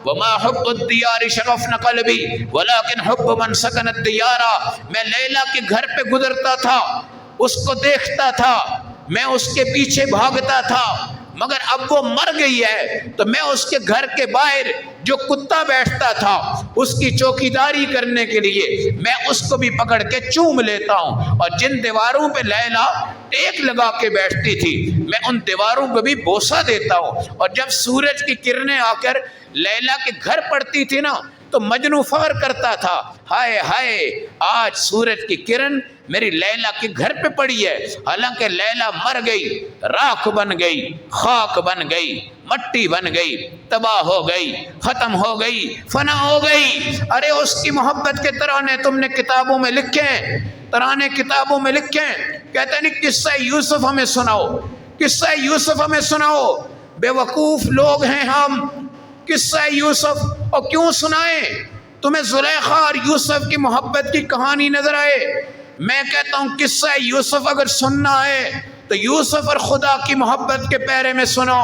A: وما حب الدیار شغفن قلبی ولكن حب من سکن الدیار۔ میں لیلا کے گھر پہ گزرتا تھا، اس کو دیکھتا تھا، میں اس کے پیچھے بھاگتا تھا، مگر اب وہ مر گئی ہے تو میں اس کے گھر کے باہر جو کتا بیٹھتا تھا اس کی چوکیداری کرنے کے لیے میں اس کو بھی پکڑ کے چوم لیتا ہوں، اور جن دیواروں پہ لیلا ٹیک لگا کے بیٹھتی تھی میں ان دیواروں کو بھی بوسہ دیتا ہوں۔ اور جب سورج کی کرنیں آ کر لیلا کے گھر پڑتی تھی نا تو مجنو فخر کرتا تھا، ہائے ہائے آج سورج کی کرن میری لیلا کے گھر پہ پڑی ہے، حالانکہ لیلا مر گئی، راکھ بن گئی، خاک بن گئی، مٹی بن گئی، تباہ ہو گئی، ختم ہو گئی، فنا ہو گئی۔ ارے اس کی محبت کے ترانے تم نے کتابوں میں لکھے ہیں، ترانے کتابوں میں لکھے ہیں، کہتے ہیں قصہ یوسف ہمیں سناؤ، قصہ یوسف ہمیں سناؤ۔ بے وقوف لوگ ہیں ہم، قصہ یوسف اور کیوں سنائیں؟ تمہیں زلیخا اور یوسف کی محبت کی کہانی نظر آئے؟ میں کہتا ہوں قصہ یوسف اگر سننا ہے تو یوسف اور خدا کی محبت کے پیرے میں سنو،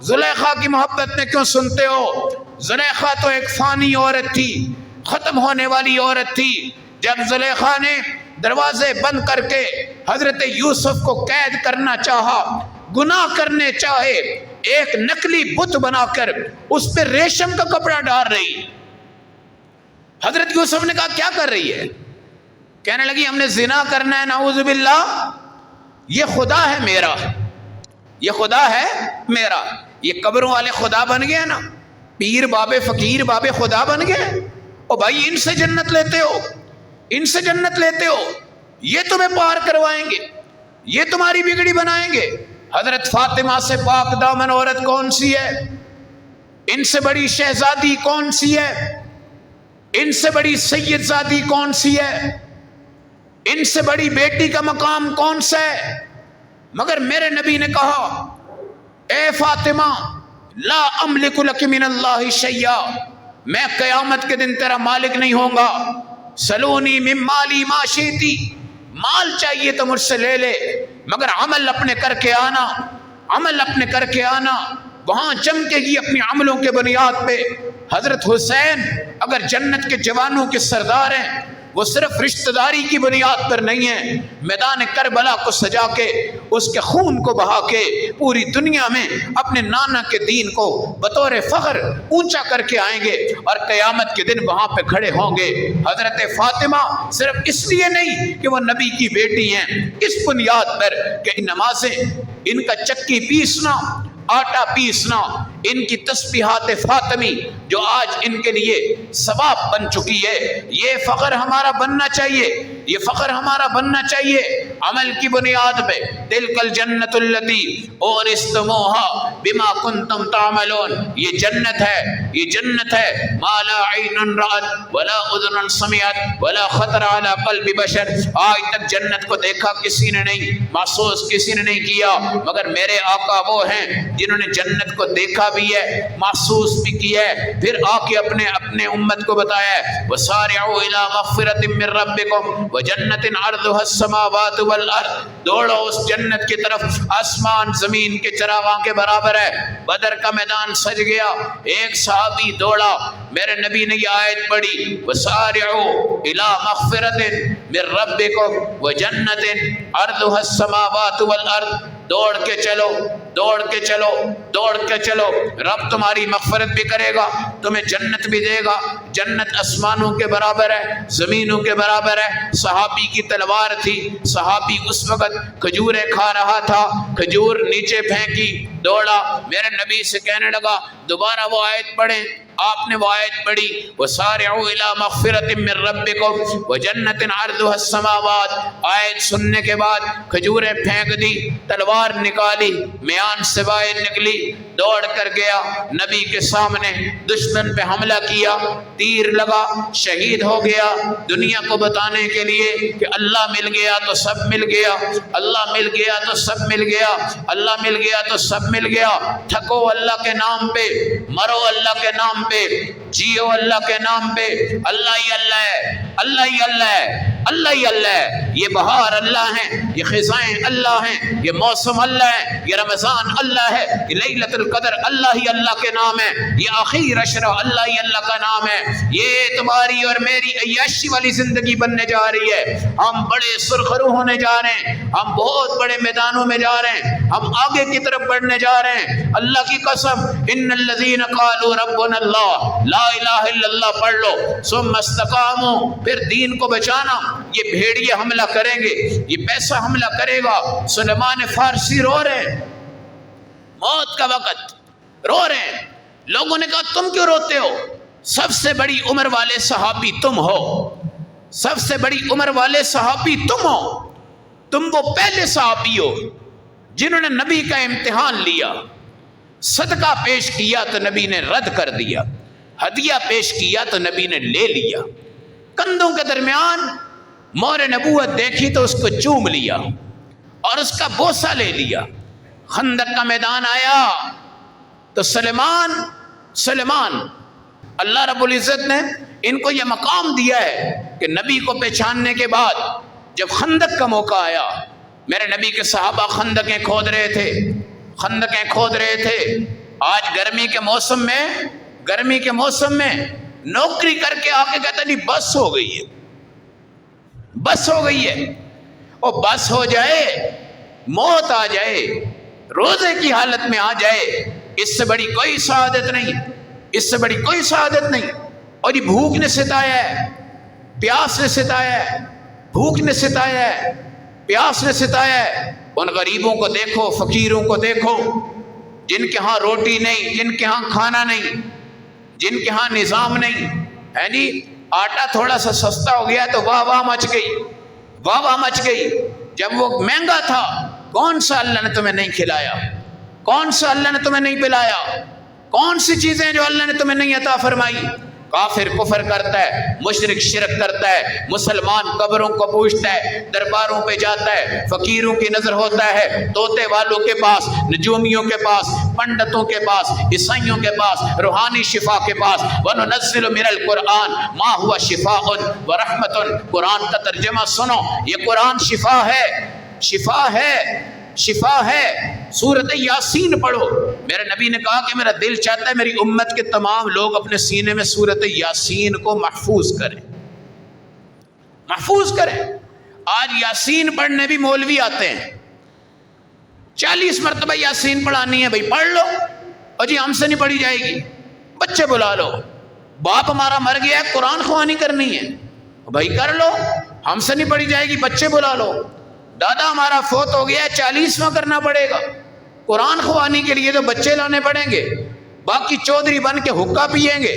A: زلیخا کی محبت میں کیوں سنتے ہو؟ زلیخا تو ایک فانی عورت تھی، ختم ہونے والی عورت تھی۔ جب زلیخا نے دروازے بند کر کے حضرت یوسف کو قید کرنا چاہا، گناہ کرنے چاہے، ایک نقلی بت بنا کر اس پہ ریشم کا کپڑا ڈال رہی، حضرت یوسف نے کہا کیا کر رہی ہے؟ کہنے لگی ہم نے زنا کرنا ہے، نعوذ باللہ، یہ خدا ہے میرا، یہ خدا ہے میرا۔ یہ قبروں والے خدا بن گئے نا، پیر بابے فقیر بابے خدا بن گئے، او بھائی ان سے جنت لیتے ہو، ان سے جنت لیتے ہو، یہ تمہیں پار کروائیں گے، یہ تمہاری بگڑی بنائیں گے۔ حضرت فاطمہ سے پاک دامن عورت کون سی ہے؟ ان سے بڑی شہزادی کون سی ہے؟ ان سے بڑی سید زادی کون سی ہے؟ ان سے بڑی بیٹی کا مقام کون سا ہے؟ مگر میرے نبی نے کہا اے فاطمہ لا املک لک من اللہ شیئا، میں قیامت کے دن تیرا مالک نہیں ہوں گا، سلونی من مالی ما شئتی، مال چاہیے تو مجھ سے لے لے، مگر عمل اپنے کر کے آنا، عمل اپنے کر کے آنا، وہاں چمکے گی اپنی عملوں کے بنیاد پہ۔ حضرت حسین اگر جنت کے جوانوں کے سردار ہیں، وہ صرف رشتہ داری کی بنیاد پر نہیں ہیں، میدان کربلا کو سجا کے اس کے خون کو بہا کے پوری دنیا میں اپنے نانا کے دین کو بطور فخر اونچا کر کے آئیں گے، اور قیامت کے دن وہاں پہ کھڑے ہوں گے۔ حضرت فاطمہ صرف اس لیے نہیں کہ وہ نبی کی بیٹی ہیں، اس بنیاد پر کہ نمازیں، ان کا چکی پیسنا، آٹا پیسنا، ان کی تسبیحات فاطمی جو آج ان کے لیے ثواب بن چکی ہے، یہ فخر ہمارا بننا چاہیے، یہ فخر ہمارا بننا چاہیے۔ عمل کی بنیاد پہ تلک الجنت التی اورثتموها بما کنتم تعملون، یہ جنت ہے، یہ جنت ہے، ما لا عین رأت ولا اذن سمعت ولا خطر علی قلب بشر۔ آج تک جنت کو دیکھا کسی نے نہیں، محسوس کسی نے نہیں کیا، مگر میرے آقا وہ ہیں جنہوں نے جنت کو دیکھا بھی ہے، محسوس بھی کیا ہے، پھر آ کے اپنے امت کو بتایا ہے وَسَارِعُوا إِلَىٰ مَغْفِرَةٍ مِّن رَّبِّكُمْ وَجَنَّةٍ عَرْضُهَا السَّمَاوَاتُ وَالْأَرْضُ، دوڑو اس جنت کی طرف، آسمان زمین کے چراغاں کے برابر ہے۔ بدر کا میدان سج گیا، ایک صحابی دوڑا، میرے نبی نے یہ آیت پڑھی وَسَارِعُوا إِلَىٰ مَغْفِرَةٍ مِّن رَّبِّكُمْ وَجَنَّةٍ عَرْضُهَا السَّمَاوَاتُ وَالْأَرْضُ، دوڑ کے چلو، دوڑ کے چلو، دوڑ کے چلو، رب تمہاری مغفرت بھی کرے گا، تمہیں جنت بھی دے گا۔ جنت آسمانوں کے برابر ہے، زمینوں کے برابر ہے۔ صحابی کی تلوار تھی، صحابی اس وقت کھجوریں کھا رہا تھا، کھجور نیچے پھینکی، دوڑا، میرے نبی سے کہنے لگا دوبارہ وہ آیت پڑھیں۔ آپ نے وہ آیت پڑھی وَسَارِعُوا إِلَىٰ مَغْفِرَةٍ مِّن رَّبِّكُمْ وَجَنَّةٍ عَرْضُهَا السَّمَاوَاتُ، آیت سننے کے بعد کھجوریں پھینک دی، تلوار نکالی، میان سے باہر نکلی، دوڑ کر گیا نبی کے سامنے، دشمن پہ حملہ کیا، تیر لگا، شہید ہو گیا، دنیا کو بتانے کے لیے کہ اللہ مل گیا تو سب مل گیا، اللہ مل گیا تو سب مل گیا، اللہ مل گیا تو سب مل گیا۔ تھکو اللہ کے نام پہ، مرو اللہ کے نام پہ، جیو اللہ کے نام پہ، اللہ ہی اللہ ہے، اللہ ہی اللہ ہے، اللہ ہی اللہ ہے۔ یہ بہار اللہ ہیں، یہ خزائیں اللہ ہیں، یہ موسم اللہ ہے، یہ رمضان اللہ ہے، یہ لیلۃ القدر اللہ ہی اللہ کے نام ہے، یہ آخر عشرہ اللہ ہی اللہ کا نام ہے۔ یہ تمہاری اور میری عیاشی والی زندگی بننے جا رہی ہے، ہم بڑے سرخرو ہونے جا رہے ہیں، ہم بہت بڑے میدانوں میں جا رہے ہیں، ہم آگے کی طرف بڑھنے جا رہے ہیں۔ اللہ کی قسم ان الذین قالوا ربنا اللہ، لا الہ الا اللہ پڑھ لو، ثم استقاموا، پھر دین کو بچانا۔ یہ بھیڑیے حملہ کریں گے، یہ پیسہ حملہ کرے گا۔ سلیمان فارسی رو رہے ہیں، موت کا وقت رو رہے ہیں۔ لوگوں نے کہا تم کیوں روتے ہو؟ سب سے بڑی عمر والے صحابی تم ہو، سب سے بڑی عمر والے صحابی تم ہو، تم وہ پہلے صحابی ہو جنہوں نے نبی کا امتحان لیا، صدقہ پیش کیا تو نبی نے رد کر دیا، ہدیہ پیش کیا تو نبی نے لے لیا، کندھوں کے درمیان مور نبوت دیکھی تو اس کو چوم لیا اور اس کا بوسہ لے لیا۔ خندق کا میدان آیا تو سلیمان اللہ رب العزت نے ان کو یہ مقام دیا ہے کہ نبی کو پہچاننے کے بعد جب خندق کا موقع آیا، میرے نبی کے صحابہ خندقیں کھود رہے تھے، خندقیں کھود رہے تھے۔ آج گرمی کے موسم میں نوکری کر کے آ کے کہتا نہیں بس ہو گئی ہے، بس ہو گئی ہے۔ اور بس ہو جائے، موت آ جائے، روزے کی حالت میں آ جائے، اس سے بڑی کوئی سعادت نہیں، اس سے بڑی کوئی سعادت نہیں۔ اور یہ بھوک نے ستایا ہے، پیاس نے ستایا ہے، بھوک نے ستایا ہے، پیاس نے ستایا ہے۔ ان غریبوں کو دیکھو، فقیروں کو دیکھو، جن کے ہاں روٹی نہیں، جن کے ہاں کھانا نہیں، جن کے ہاں نظام نہیں ہے جی، آٹا تھوڑا سا سستا ہو گیا تو واہ واہ مچ گئی، واہ واہ مچ گئی۔ جب وہ مہنگا تھا کون سا اللہ نے تمہیں نہیں کھلایا؟ کون سا اللہ نے تمہیں نہیں پلایا؟ کون سی چیزیں جو اللہ نے تمہیں نہیں عطا فرمائی؟ کافر کفر کرتا ہے، مشرک شرک کرتا ہے، مسلمان قبروں کو پوچھتا ہے، درباروں پہ جاتا ہے، فقیروں کی نظر ہوتا ہے، طوطے والوں کے پاس، نجومیوں کے پاس، پنڈتوں کے پاس، عیسائیوں کے پاس، روحانی شفا کے پاس۔ وَنُنَزِّلُ مِنَ الْقُرْآنِ مَا هُوَ شِفَاءٌ وَرَحْمَةٌ۔ قرآن کا ترجمہ سنو، یہ قرآن شفا ہے، شفا ہے، شفا ہے۔ سورۃ یاسین پڑھو۔ میرے نبی نے کہا کہ میرا دل چاہتا ہے میری امت کے تمام لوگ اپنے سینے میں سورۃ یاسین کو محفوظ کریں، محفوظ کریں۔ آج یاسین پڑھنے بھی مولوی آتے ہیں، 40 مرتبہ یاسین پڑھانی ہے، بھائی پڑھ لو، اور جی ہم سے نہیں پڑھی جائے گی، بچے بلا لو، باپ ہمارا مر گیا ہے قرآن خوانی کرنی ہے، بھائی کر لو، ہم سے نہیں پڑھی جائے گی، بچے بلا لو۔ دادا ہمارا فوت ہو گیا ہے 40واں کرنا پڑے گا، قرآن خوانی کے لیے تو بچے لانے پڑیں گے، باقی چودھری بن کے حقہ پیئیں گے،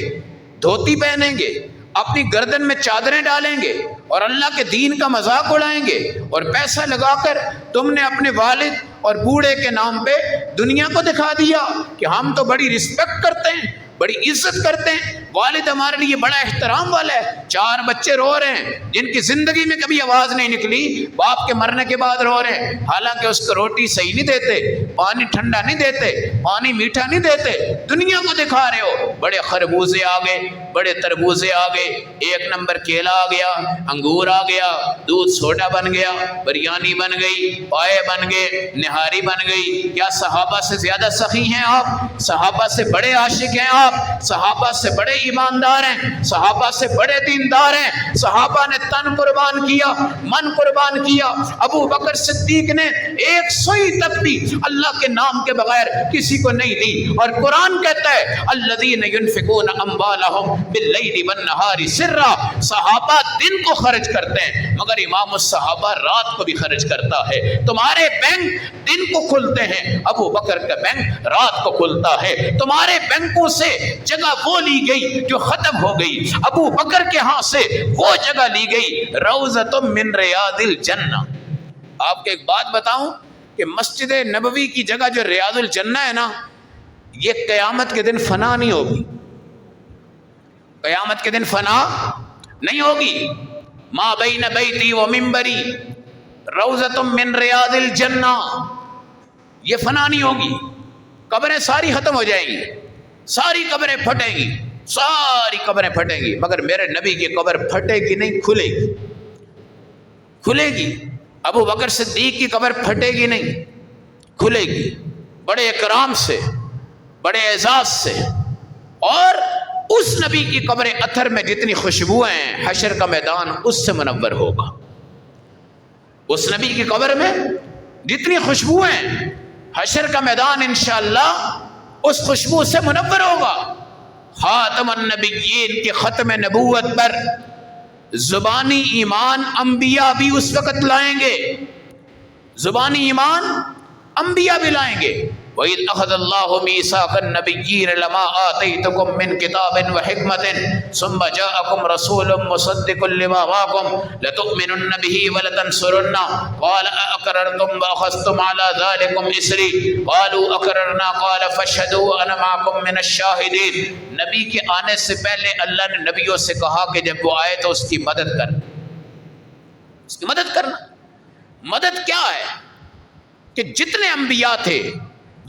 A: دھوتی پہنیں گے، اپنی گردن میں چادریں ڈالیں گے اور اللہ کے دین کا مذاق اڑائیں گے، اور پیسہ لگا کر تم نے اپنے والد اور بوڑھے کے نام پہ دنیا کو دکھا دیا کہ ہم تو بڑی رسپیکٹ کرتے ہیں، بڑی عزت کرتے ہیں، والد ہمارے لیے بڑا احترام والا ہے۔ 4 بچے رو رہے ہیں جن کی زندگی میں کبھی آواز نہیں نکلی، باپ کے مرنے کے بعد رو رہے ہیں، حالانکہ اس کو روٹی صحیح نہیں دیتے، پانی ٹھنڈا نہیں دیتے، پانی میٹھا نہیں دیتے، دنیا کو دکھا رہے ہو۔ بڑے خربوزے آ گئے، بڑے تربوزے آ گئے، 1 نمبر کیلا آ گیا، انگور آ گیا، دودھ سوڈا بن گیا، بریانی بن گئی، پائے بن گئے، نہاری بن گئی۔ کیا صحابہ سے زیادہ سخی ہیں آپ؟ صحابہ سے بڑے عاشق ہیں آپ؟ صحابہ سے بڑے ایماندار ہیں، صحابہ سے بڑے دیندار ہیں۔ صحابہ نے تن قربان کیا، من قربان کیا۔ ابو بکر صدیق نے 1 سوئی تک بھی اللہ کے نام کے بغیر کسی کو نہیں دی، اور قرآن کہتا ہے الذین ينفقون اموالهم باللیل والنہار سرا، صحابہ دن کو خرچ کرتے ہیں مگر امام الصحابہ رات کو بھی خرچ کرتا ہے۔ تمہارے بینک دن کو کھلتے ہیں، ابو بکر کا بینک رات کو کھلتا ہے۔ تمہارے بینکوں سے جگہ وہ لی گئی جو ختم ہو گئی، ابو بکر کے ہاں سے وہ جگہ لی گئی، روضۃ من ریاض الجنہ۔ آپ کو ایک بات بتاؤں کہ مسجد نبوی کی جگہ جو ریاض الجنہ ہے نا، یہ قیامت کے دن فنا نہیں ہوگی، قیامت کے دن فنا نہیں ہوگی۔ ما بین بیتی و منبری روضۃ من ریاض الجنہ، یہ فنا نہیں ہوگی۔ قبریں ساری ختم ہو جائیں گی، ساری قبریں پھٹیں گی، ساری قبریں پھٹیں گی، مگر میرے نبی کی قبر پھٹے گی نہیں، کھلے گی، کھلے گی۔ ابو بکر صدیق کی قبر پھٹے گی نہیں، کھلے گی، بڑے اکرام سے، بڑے اعزاز سے۔ اور اس نبی کی قبر اطہر میں جتنی خوشبوئیں ہیں، حشر کا میدان اس سے منور ہوگا۔ اس نبی کی قبر میں جتنی خوشبوئیں ہیں، حشر کا میدان انشاءاللہ اس خوشبو سے منور ہوگا۔ خاتم النبیین کے ختم نبوت پر زبانی ایمان انبیاء بھی اس وقت لائیں گے، زبانی ایمان انبیاء بھی لائیں گے۔ وَإِذْ أَخَذَ اللَّهُ مِيثَاقَ النَّبِيِّينَ لَمَا آتَيْتُكُم مِّن كِتَابٍ وَحِكْمَةٍ ثُمَّ جَاءَكُمْ رَسُولٌ مُّصَدِّقٌ لِّمَا مَعَكُمْ لَتُؤْمِنُنَّ بِهِ وَلَتَنصُرُنَّهُ قَالَ أَأَقْرَرْتُمْ وَأَخَذْتُمْ عَلَىٰ ذَٰلِكُمْ إِصْرِي قَالُوا أَقْرَرْنَا قَالَ فَاشْهَدُوا وَأَنَا مَعَكُم مِّنَ الشَّاهِدِينَ۔ نبی کے آنے سے پہلے اللہ نے نبیوں سے کہا کہ جب وہ آئے تو اس کی مدد کرنا، اس کی مدد کرنا۔ مدد کیا ہے کہ جتنے انبیاء تھے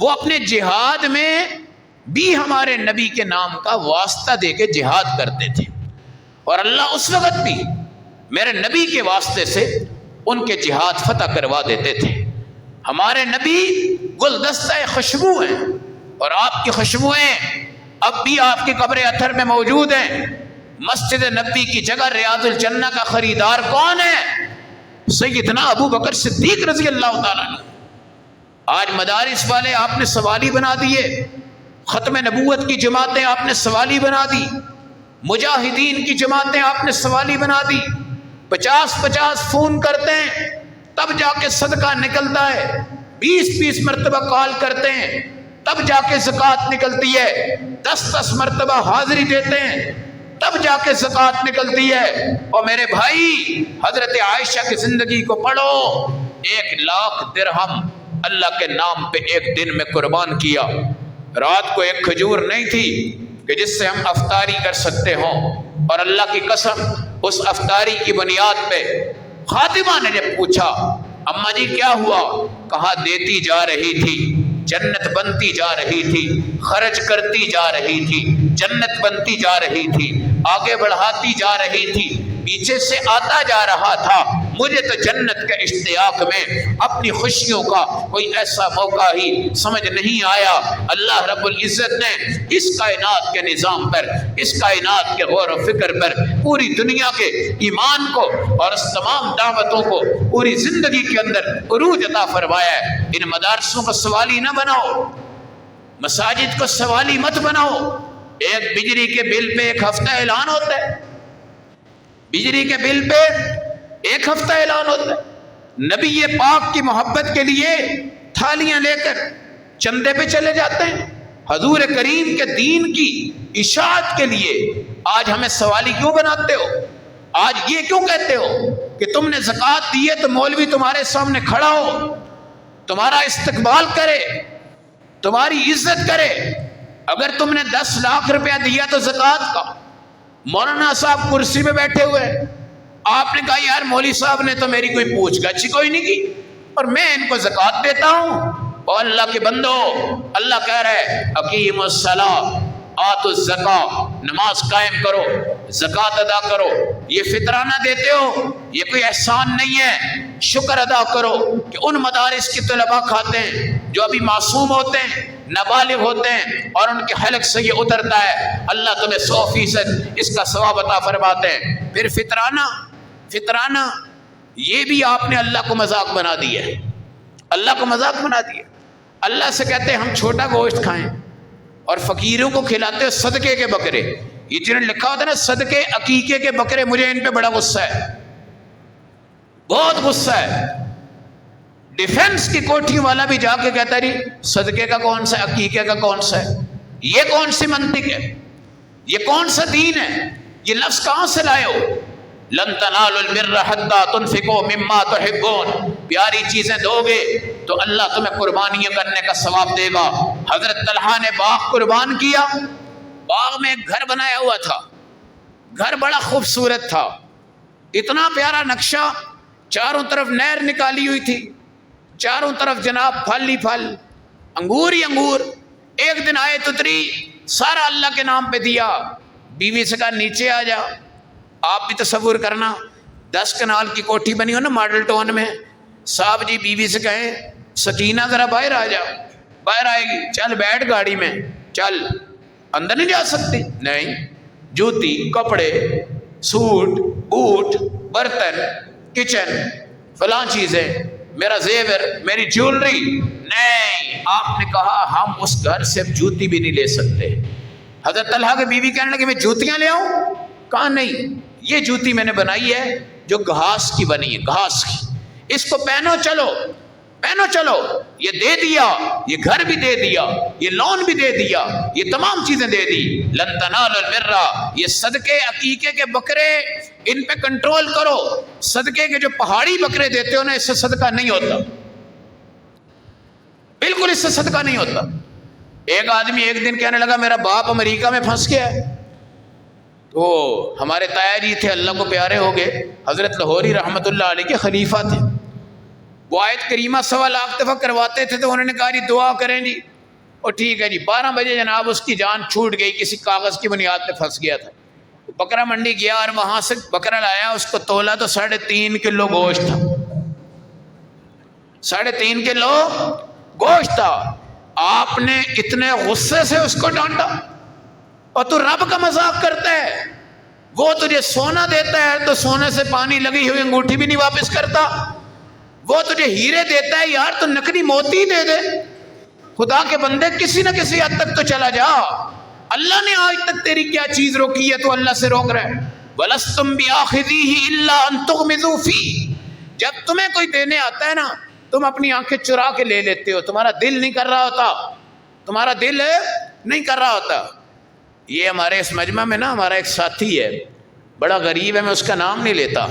A: وہ اپنے جہاد میں بھی ہمارے نبی کے نام کا واسطہ دے کے جہاد کرتے تھے، اور اللہ اس وقت بھی میرے نبی کے واسطے سے ان کے جہاد فتح کروا دیتے تھے۔ ہمارے نبی گلدستہ خوشبو ہیں، اور آپ کی خوشبوئیں اب بھی آپ کی قبر اطہر میں موجود ہیں۔ مسجد نبوی کی جگہ ریاض الجنہ کا خریدار کون ہے؟ سیدنا ابو بکر صدیق رضی اللہ تعالیٰ عنہ۔ آج مدارس والے آپ نے سوالی بنا دیے، ختم نبوت کی جماعتیں آپ نے سوالی بنا دی، مجاہدین کی جماعتیں آپ نے سوالی بنا دی۔ 50 فون کرتے ہیں تب جا کے صدقہ نکلتا ہے، 20 مرتبہ کال کرتے ہیں تب جا کے زکوٰۃ نکلتی ہے، 10 مرتبہ حاضری دیتے ہیں تب جا کے زکوٰۃ نکلتی ہے۔ اور میرے بھائی حضرت عائشہ کی زندگی کو پڑھو، 1,00,000 درہم اللہ کے نام پہ ایک دن میں قربان کیا۔ رات کو ایک کھجور نہیں تھی کہ جس سے ہم افطاری کر سکتے ہوں، اور اللہ کی قسم اس افطاری کی بنیاد پہ خادمہ نے جب پوچھا اماں جی کیا ہوا، کہا دیتی جا رہی تھی، جنت بنتی جا رہی تھی، خرچ کرتی جا رہی تھی، جنت بنتی جا رہی تھی، آگے بڑھاتی جا رہی تھی، پیچھے سے آتا جا رہا تھا۔ مجھے تو جنت کے اشتیاق میں اپنی خوشیوں کا کوئی ایسا موقع ہی سمجھ نہیں آیا۔ اللہ رب العزت نے اس کائنات کے نظام پر، اس کائنات کے غور و فکر پر پوری دنیا کے ایمان کو اور اس تمام دعوتوں کو پوری زندگی کے اندر عروج عطا فرمایا ہے۔ ان مدارسوں کو سوالی نہ بناؤ، مساجد کو سوالی مت بناؤ۔ ایک بجلی کے بل پہ ایک ہفتہ اعلان ہوتا ہے، بجلی کے بل پہ ایک ہفتہ اعلان ہوتا ہے۔ نبی پاک کی محبت کے لیے تھالیاں لے کر چندے پہ چلے جاتے ہیں، حضور کریم کے دین کی اشاعت کے لیے آج ہمیں سوالی کیوں بناتے ہو؟ آج یہ کیوں کہتے ہو کہ تم نے زکوٰۃ دی ہے تو مولوی تمہارے سامنے کھڑا ہو، تمہارا استقبال کرے، تمہاری عزت کرے؟ اگر تم نے 10 لاکھ روپیہ دیا تو زکوٰۃ کا، مولانا صاحب کرسی پہ بیٹھے ہوئے، آپ نے کہا یار مولوی صاحب نے تو میری کوئی پوچھ گچھ کوئی نہیں کی اور میں ان کو زکوٰۃ دیتا ہوں۔ اور اللہ کے بندو، اللہ کہہ رہا ہے اقیموا الصلاۃ آتوا الزکاۃ، نماز قائم کرو، زکوٰۃ ادا کرو۔ یہ فطرانہ دیتے ہو، یہ کوئی احسان نہیں ہے، شکر ادا کرو کہ ان مدارس کے طلباء کھاتے ہیں جو ابھی معصوم ہوتے ہیں، نابالغ ہوتے ہیں، اور ان کے حلق سے یہ اترتا ہے، اللہ تمہیں 100% اس کا ثواب عطا فرماتے ہیں۔ پھر فطرانہ یہ بھی آپ نے اللہ کو مذاق بنا دیا ہے، اللہ کو مذاق بنا دیا۔ اللہ سے کہتے ہیں ہم چھوٹا گوشت کھائیں اور فقیروں کو کھلاتے ہیں صدقے کے بکرے۔ یہ جنہوں نے لکھا ہوتا ہے نا صدقے عقیقے کے بکرے، مجھے ان پہ بڑا غصہ ہے، بہت غصہ ہے۔ ڈیفنس کی کوٹھی والا بھی جا کے کہتا ہے جی صدقے کا کون سا، عقیقے کا کون سا ہے؟ یہ کون سی منطق ہے؟ یہ کون سا دین ہے؟ یہ لفظ کہاں سے لائے ہو؟ لن تنالوا البر حتى تنفقوا مما تحبون، پیاری چیزیں دو گے تو اللہ تمہیں قربانیاں کرنے کا ثواب دے گا۔ حضرت طلحہ نے باغ قربان کیا، باغ میں ایک گھر بنایا ہوا تھا، گھر بڑا خوبصورت تھا، اتنا پیارا نقشہ، چاروں طرف نہر نکالی ہوئی تھی، چاروں طرف جناب پھل ہی پھل، انگور ہی انگور۔ ایک دن آئے تتری، سارا اللہ کے نام پہ دیا، بیوی سے کہا نیچے آ جا۔ آپ بھی تصور کرنا 10 کنال کی کوٹھی بنی ہو نا ماڈل ٹاؤن میں، صاحب جی بیوی سے کہیں سکینہ ذرا باہر آ جا، باہر آئے گی، چل بیٹھ گاڑی میں، چل اندر نہیں جا سکتی، نہیں، جوتی کپڑے سوٹ بوٹ برتن کچن فلاں چیزیں، میرا زیور میری جیولری، نہیں، آپ نے کہا ہم اس گھر سے جوتی بھی نہیں لے سکتے۔ حضرت طلحہ کی بیوی کہنے لگی میں جوتیاں لے آؤں؟ کہا نہیں، یہ جوتی میں نے بنائی ہے جو گھاس کی بنی ہے، گھاس کی، اس کو پہنو چلو، پہنو چلو۔ یہ دے دیا، یہ گھر بھی دے دیا، یہ لون بھی دے دیا، یہ تمام چیزیں دے دی۔ لن تنالوا البر، یہ صدقے عقیقے کے بکرے ان پہ کنٹرول کرو۔ صدقے کے جو پہاڑی بکرے دیتے ہو نا، اس سے صدقہ نہیں ہوتا، بالکل اس سے صدقہ نہیں ہوتا۔ ایک آدمی ایک دن کہنے لگا میرا باپ امریکہ میں پھنس گیا ہے، تو ہمارے تایا جی تھے اللہ کو پیارے ہو گئے، حضرت لاہوری رحمۃ اللہ علیہ کے خلیفہ تھے، وہ آیت کریمہ 1.25 لاکھ دفعہ کرواتے تھے، تو انہوں نے کہا جی دعا کریں جی، اور ٹھیک ہے جی۔ 12 بجے جناب اس کی جان چھوٹ گئی، کسی کاغذ کی بنیاد پہ پھنس گیا تھا، بکرا منڈی گیا اور وہاں سے بکرا لایا، اس کو تولا تو 3.5 کلو گوشت تھا، 3.5 کلو گوشت تھا۔ آپ نے اتنے غصے سے اس کو ڈانٹا، اور تو رب کا مذاق کرتا ہے، وہ تجھے سونا دیتا ہے تو سونے سے پانی لگی ہوئی انگوٹھی بھی نہیں واپس کرتا، وہ تجھے ہیرے دیتا ہے یار تو نقدی موتی دے دے۔ خدا کے بندے کسی نہ کسی حد تک تو چلا جا، اللہ نے آج تک تیری کیا چیز روکی ہے تو اللہ سے روک رہا ہے۔ وَلَسْتُمْ بِآخِذِيهِ إِلَّا أَن تُغْمِضُوا فِيهِ، جب تمہیں کوئی دینے آتا ہے نا، تم اپنی آنکھیں چرا کے لے لیتے ہو، تمہارا دل نہیں کر رہا ہوتا، تمہارا دل نہیں کر رہا ہوتا. یہ ہمارے اس مجمع میں نا ہمارا ایک ساتھی ہے، بڑا غریب ہے، میں اس کا نام نہیں لیتا.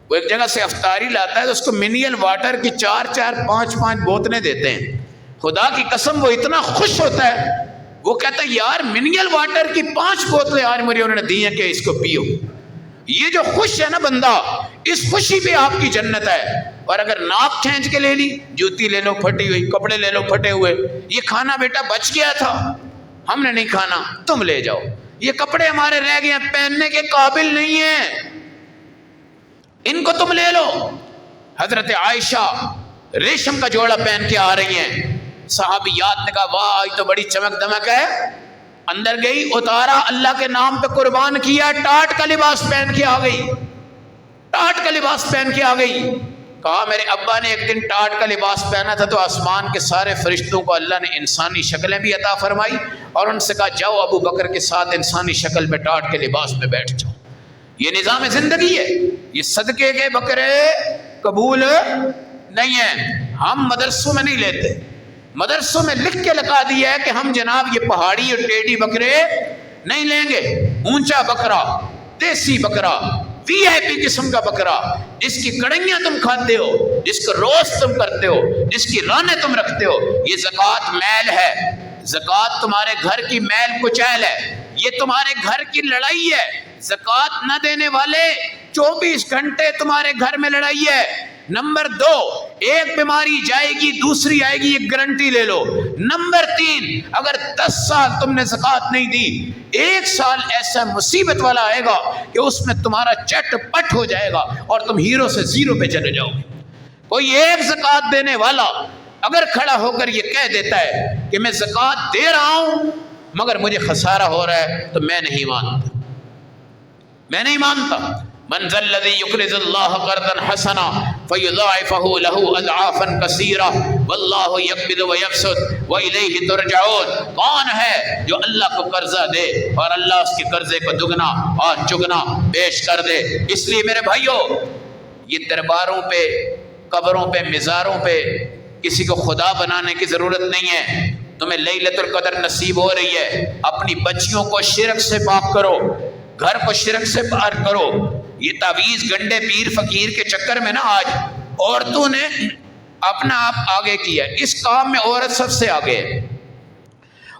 A: وہ ایک جگہ سے افطاری لاتا ہے تو اس کو منرل واٹر کی 4-4 5-5 بوتلیں دیتے ہیں. خدا کی قسم وہ اتنا خوش ہوتا ہے، وہ کہتا ہے یار منرل واٹر کی 5 بوتلیں آج مجھے انہوں نے دی ہیں کہ اس کو پیو. یہ جو خوش ہے نا بندہ، اس خوشی پہ آپ کی جنت ہے. اور اگر ناک کھینچ کے لے لی، جوتی لے لو پھٹی ہوئی، کپڑے لے لو پھٹے ہوئے، یہ کھانا بیٹا بچ گیا تھا، ہم نے نہیں کھانا، تم لے جاؤ. یہ کپڑے ہمارے رہ گئے ہیں، پہننے کے قابل نہیں ہیں، ان کو تم لے لو. حضرت عائشہ ریشم کا جوڑا پہن کے آ رہی ہیں. صحابیات نے کہا واہ یہ تو بڑی چمک دمک ہے. اندر گئی، اتارا، اللہ کے نام پہ قربان کیا، ٹاٹ کا لباس پہن کے آ گئی. ٹاٹ کا لباس پہن کے آ گئی. کہا میرے ابا نے ایک دن ٹاٹ کا لباس پہنا تھا تو آسمان کے سارے فرشتوں کو اللہ نے انسانی شکلیں بھی عطا فرمائی اور ان سے کہا جاؤ ابو بکر کے ساتھ انسانی شکل میں ٹاٹ کے لباس میں بیٹھ جاؤ. یہ نظام زندگی ہے. یہ صدقے کے بکرے قبول نہیں ہیں. ہم مدرسوں میں نہیں لیتے، مدرسوں میں لکھ کے لگا دیا ہے کہ ہم جناب یہ پہاڑی اور ٹیڈی بکرے نہیں لیں گے. اونچا بکرا، دیسی بکرا، وی آئی پی قسم کا بکرا، جس کی کڑیاں تم کھاتے ہو، جس کو روز تم کرتے ہو، جس کی رانیں تم رکھتے ہو. یہ زکوٰۃ میل ہے، زکوٰۃ تمہارے گھر کی میل کچیل ہے، یہ تمہارے گھر کی لڑائی ہے. زکوٰۃ نہ دینے والے 24 گھنٹے تمہارے گھر میں لڑائی ہے. نمبر 2، ایک بیماری جائے گی دوسری آئے گی، یہ گارنٹی لے لو. نمبر 3، اگر 10 سال تم نے زکوٰۃ نہیں دی، 1 سال ایسا مصیبت والا آئے گا کہ اس میں تمہارا چٹ پٹ ہو جائے گا اور تم ہیرو سے زیرو پہ چلے جاؤ گے. کوئی ایک زکوٰۃ دینے والا اگر کھڑا ہو کر یہ کہہ دیتا ہے کہ میں زکوٰۃ دے رہا ہوں مگر مجھے خسارہ ہو رہا ہے تو میں نہیں مانتا، میں نہیں مانتا. من ذا الذی یقرض اللہ قرضا حسنا فیضاعفہ لہ اضعافا کثیرہ واللہ یقبض ویبسط والیہ ترجعون. کون ہے جو اللہ کو قرضہ دے اور اللہ اس کے قرضے کو دگنا اور چگنا پیش کر دے. اس لیے میرے بھائیوں، یہ درباروں پہ، قبروں پہ، مزاروں پہ کسی کو خدا بنانے کی ضرورت نہیں ہے. تمہیں لیلۃ القدر نصیب ہو رہی ہے، اپنی بچیوں کو شرک سے پاک کرو، گھر کو شرک سے پار کرو. یہ تعویذ گنڈے پیر فقیر کے چکر میں نا آج عورتوں نے اپنا آپ آگے کیا. اس کام میں عورت سب سے آگے ہے.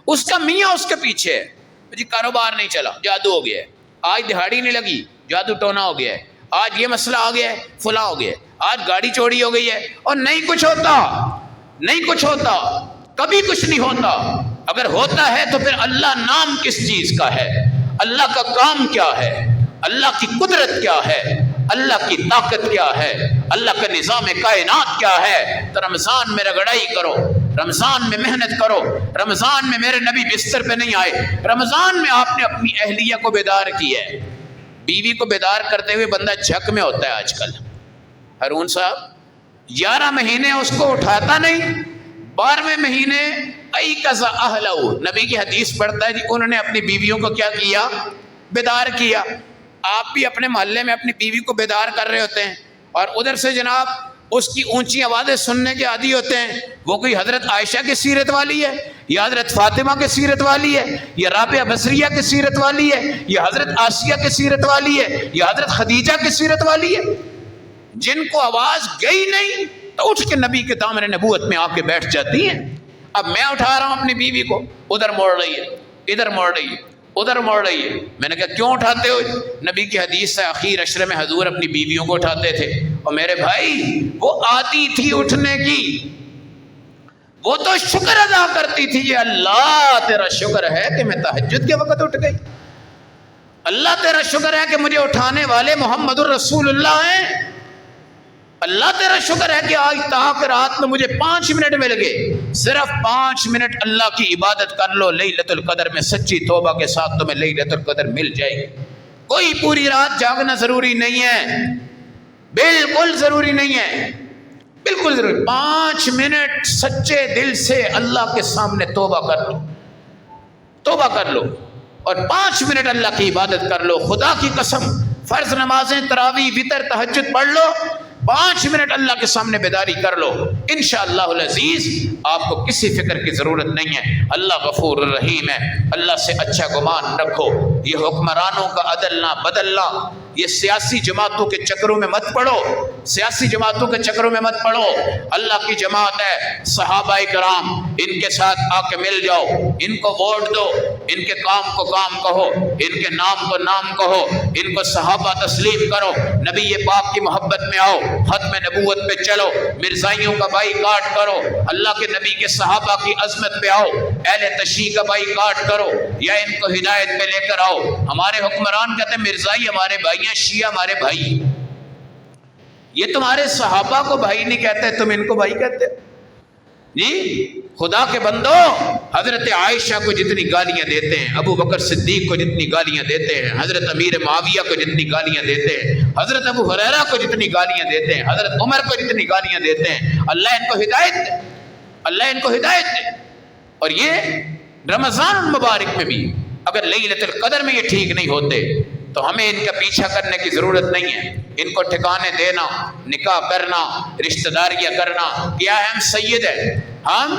A: اس کا میاں اس کے پیچھے ہے. جی کاروبار نہیں چلا، جادو ہو گیا ہے. آج دہاڑی نہیں لگی، جادو ٹونا ہو گیا ہے. آج یہ مسئلہ آ گیا ہے، فلاں ہو گیا ہے. آج گاڑی چوری ہو گئی ہے اور نہیں کچھ ہوتا، نہیں کچھ ہوتا، کبھی کچھ نہیں ہوتا. اگر ہوتا ہے تو پھر اللہ نام کس چیز کا ہے؟ اللہ کا کام کیا ہے؟ اللہ کی قدرت کیا ہے؟ اللہ کی طاقت کیا ہے؟ اللہ کا نظام کائنات کیا ہے؟ تو رمضان میں رگڑائی کرو، رمضان میں محنت کرو. رمضان میں میرے نبی بستر پہ نہیں آئے، رمضان میں آپ نے اپنی اہلیہ کو بیدار کیا ہے. بیوی کو بیدار کرتے ہوئے بندہ جھک میں ہوتا ہے آج کل. ہارون صاحب 11 مہینے اس کو اٹھاتا نہیں، 12ویں مہینے ایقظا اہلہ، نبی کی حدیث پڑھتا ہے جی انہوں نے اپنی بیویوں کو کیا کیا؟ بیدار کیا. آپ بھی اپنے محلے میں اپنی بیوی کو بیدار کر رہے ہوتے ہیں اور ادھر سے جناب اس کی اونچی آوازیں سننے کے عادی ہوتے ہیں. وہ کوئی حضرت عائشہ کی سیرت والی ہے، یا حضرت فاطمہ کی سیرت والی ہے، یا رابعہ بصریہ کی سیرت والی ہے، یا حضرت آسیہ کی سیرت والی ہے، یا حضرت خدیجہ کی سیرت والی ہے. جن کو آواز گئی نہیں تو اٹھ کے نبی کے دامن نبوت میں آ کے بیٹھ جاتی ہیں. اب میں اٹھا رہا ہوں اپنی بیوی کو، ادھر موڑ رہی ہے، ادھر موڑ رہی ہے، ادھر موڑ رہی ہے. میں نے کہا کیوں اٹھاتے ہو؟ نبی کی حدیث سے آخر عشرے میں حضور اپنی بیویوں کو اٹھاتے تھے. اور میرے بھائی وہ آتی تھی اٹھنے کی، وہ تو شکر ادا کرتی تھی، یہ اللہ تیرا شکر ہے کہ میں تہجد کے وقت اٹھ گئی، اللہ تیرا شکر ہے کہ مجھے اٹھانے والے محمد الرسول اللہ ہیں، اللہ تیرا شکر ہے کہ آج تاک رات میں مجھے 5 منٹ مل گئے. صرف 5 منٹ اللہ کی عبادت کر لو، لیلۃ القدر میں سچی توبہ کے ساتھ تمہیں لیلۃ القدر مل جائے گی. کوئی پوری رات جاگنا ضروری نہیں ہے، بالکل ضروری نہیں ہے، بالکل ضروری. 5 منٹ سچے دل سے اللہ کے سامنے توبہ کر لو، توبہ کر لو اور 5 منٹ اللہ کی عبادت کر لو. خدا کی قسم فرض نمازیں، تراویح، وتر، تہجد پڑھ لو، 5 منٹ اللہ کے سامنے بیداری کر لو، انشاءاللہ العزیز آپ کو کسی فکر کی ضرورت نہیں ہے۔ اللہ غفور الرحیم ہے، اللہ سے اچھا گمان رکھو۔ یہ حکمرانوں کا عدل نہ بدلنا، یہ سیاسی جماعتوں کے چکروں میں مت پڑو، سیاسی جماعتوں کے چکروں میں مت پڑو۔ اللہ کی جماعت ہے، صحابہ کرام، ان کے ساتھ آ کے مل جاؤ، ان کو ووٹ دو، ان کے کام کو کام کہو، ان کے نام کو نام کہو، ان کو صحابہ تسلیم کرو، نبی پاک کی محبت میں آؤ، ختم نبوت پہ چلو، مرزائیوں کا بائی کاٹ کرو، اللہ کے نبی کے صحابہ کی عظمت پہ آؤ، اہل تشیع کا بائی کاٹ کرو، یا ان کو ہدایت پہ لے کر آؤ۔ ہمارے حکمران کہتے ہیں مرزائی ہمارے بھائی ہیں، شیعہ ہمارے بھائی۔ یہ تمہارے صحابہ کو بھائی نہیں کہتے، تم ان کو بھائی کہتے جی؟ خدا کے بندو، حضرت عائشہ کو جتنی گالیاں دیتے ہیں، ابو بکر صدیق کو جتنی گالیاں دیتے ہیں، حضرت امیر معاویہ کو جتنی گالیاں دیتے ہیں، حضرت ابو ہریرہ کو جتنی گالیاں دیتے ہیں، حضرت عمر کو جتنی گالیاں دیتے ہیں، اللہ ان کو ہدایت دے، اللہ ان کو ہدایت دے۔ اور یہ رمضان المبارک میں بھی اگر لیلۃ القدر میں یہ ٹھیک نہیں ہوتے تو ہمیں ان کا پیچھا کرنے کی ضرورت نہیں ہے۔ ان کو ٹھکانے دینا، نکاح کرنا، رشتہ داریاں کرنا، کیا ہے؟ ہم سید ہیں، ہم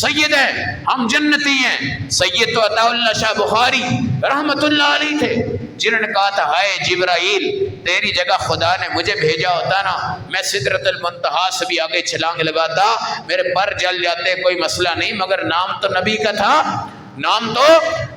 A: سید ہیں، ہم جنتی ہیں۔ سید تو عطا اللہ شاہ بخاری رحمت اللہ علیہ تھے، جنہوں نے کہا تھا ہائے جبرائیل، تیری جگہ خدا نے مجھے بھیجا ہوتا نا، میں سدرۃ المنتہا سے بھی آگے چھلانگ لگاتا، میرے پر جل جاتے، کوئی مسئلہ نہیں، مگر نام تو نبی کا تھا، نام تو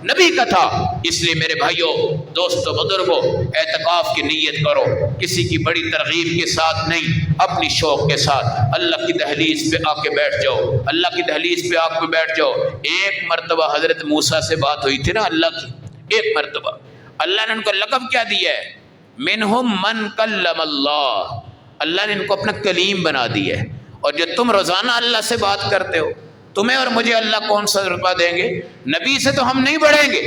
A: نبی کا تھا۔ اس لیے میرے بھائیوں، دوستو، بزرگوں، اعتکاف کی نیت کرو، کسی کی بڑی ترغیب کے ساتھ نہیں، اپنی شوق کے ساتھ اللہ کی دہلیز پہ آ کے بیٹھ جاؤ، اللہ کی دہلیز پہ آ کے بیٹھ جاؤ۔ ایک مرتبہ حضرت موسیٰ سے بات ہوئی تھی نا اللہ کی، ایک مرتبہ اللہ نے ان کو لقب کیا دیا ہے؟ منہم من کلم اللہ، اللہ نے ان کو اپنا کلیم بنا دیا ہے۔ اور جو تم روزانہ اللہ سے بات کرتے ہو، تمہیں اور مجھے اللہ کون سا رتبہ دیں گے؟ نبی سے تو ہم نہیں بڑھیں گے،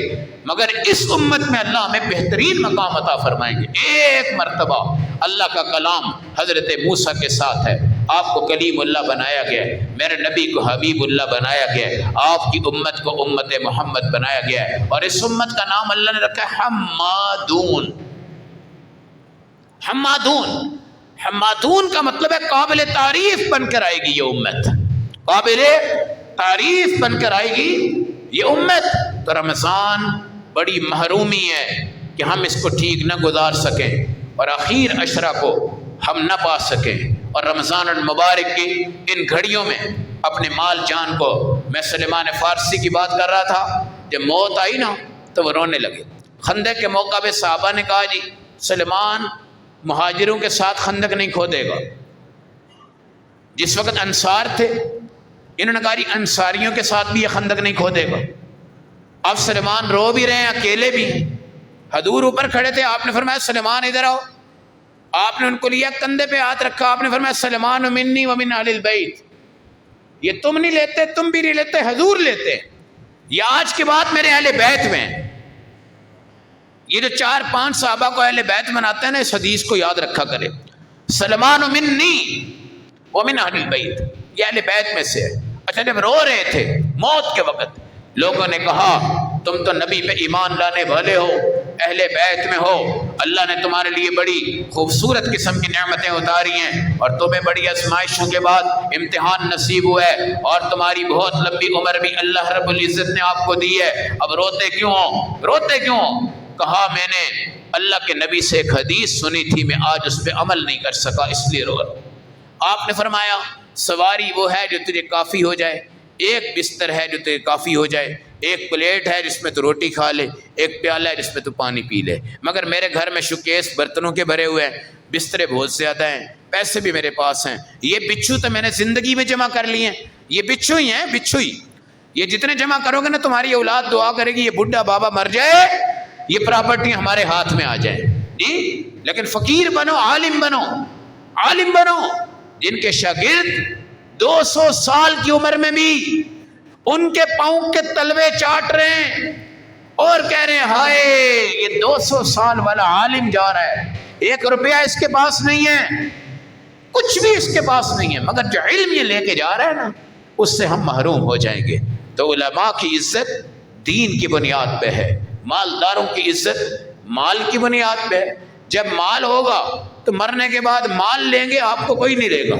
A: مگر اس امت میں اللہ ہمیں بہترین مقام عطا فرمائیں گے۔ ایک مرتبہ اللہ کا کلام حضرت موسیٰ کے ساتھ ہے، آپ کو کلیم اللہ بنایا گیا ہے، میرے نبی کو حبیب اللہ بنایا گیا ہے، آپ کی امت کو امت محمد بنایا گیا ہے، اور اس امت کا نام اللہ نے رکھا ہے حمادون۔ حمادون، حمادون کا مطلب ہے قابل تعریف بن کر آئے گی یہ امت، قابل تعریف بن کر آئے گی یہ امت۔ تو رمضان بڑی محرومی ہے کہ ہم اس کو ٹھیک نہ گزار سکیں اور اخیر عشرہ کو ہم نہ پا سکیں، اور رمضان المبارک کی ان گھڑیوں میں اپنے مال جان کو، میں سلیمان فارسی کی بات کر رہا تھا، جب موت آئی نا تو وہ رونے لگے۔ خندق کے موقع پہ صحابہ نے کہا جی سلیمان مہاجروں کے ساتھ خندق نہیں کھودے گا۔ جس وقت انصار تھے، انہوں نے کہا جی انصاریوں کے ساتھ بھی یہ خندق نہیں کھودے گا۔ اب سلیمان رو بھی رہے ہیں، اکیلے بھی ہیں، حضور اوپر کھڑے تھے، آپ نے فرمایا سلیمان ادھر آؤ، آپ نے ان کو لیا، کندھے پہ ہاتھ رکھا، آپ نے فرمایا سلیمان منی ومن اہل البیت، یہ تم نہیں لیتے، تم بھی نہیں لیتے، حضور لیتے، یہ آج کے بعد میرے اہل بیت میں۔ یہ جو 4-5 صحابہ کو اہل بیت مناتے ہیں نا، اس حدیث کو یاد رکھا کرے، سلیمان منی ومن اہل البیت، یہ اہل بیت میں سے ہے۔ اچھا، جب رو رہے تھے موت کے وقت، لوگوں نے کہا تم تو نبی پہ ایمان لانے والے ہو، اہل بیت میں ہو، اللہ نے تمہارے لیے بڑی خوبصورت قسم کی نعمتیں اتاری ہیں، اور تمہیں بڑی آزمائشوں کے بعد امتحان نصیب ہوا ہے، اور تمہاری بہت لمبی عمر بھی اللہ رب العزت نے آپ کو دی ہے، اب روتے کیوں ہو؟ روتے کیوں ہو؟ کہا میں نے اللہ کے نبی سے ایک حدیث سنی تھی، میں آج اس پہ عمل نہیں کر سکا، اس لیے رو رہا ہوں۔ آپ نے فرمایا سواری وہ ہے جو تجھے کافی ہو جائے، ایک بستر ہے جو تجھے کافی ہو جائے، ایک پلیٹ ہے جس میں تو روٹی کھا لے، ایک پیالہ ہے جس میں تو پانی پی لے، مگر میرے گھر میں شوکیس برتنوں کے بھرے ہوئے ہیں، بسترے بہت زیادہ ہیں، پیسے بھی میرے پاس ہیں، یہ بچھو تو میں نے زندگی میں جمع کر لیے ہیں، یہ بچھو ہی ہیں، بچھو ہی، یہ جتنے جمع کرو گے نا تمہاری اولاد دعا کرے گی یہ بڈھا بابا مر جائے، یہ پراپرٹی ہمارے ہاتھ میں آ جائیں جی۔ لیکن فقیر بنو، عالم بنو، عالم بنو، جن کے شاگرد 200 سال کی عمر میں بھی ان کے پاؤں کے تلوے چاٹ رہے ہیں اور کہہ رہے ہیں ہائے یہ 200 سال والا عالم جا رہا ہے، 1 روپیہ اس کے پاس نہیں ہے، کچھ بھی اس کے پاس نہیں ہے، مگر جو علم یہ لے کے جا رہا ہے نا اس سے ہم محروم ہو جائیں گے۔ تو علماء کی عزت دین کی بنیاد پہ ہے، مالداروں کی عزت مال کی بنیاد پہ ہے، جب مال ہوگا تو مرنے کے بعد مال لیں گے، آپ کو کوئی نہیں لے گا،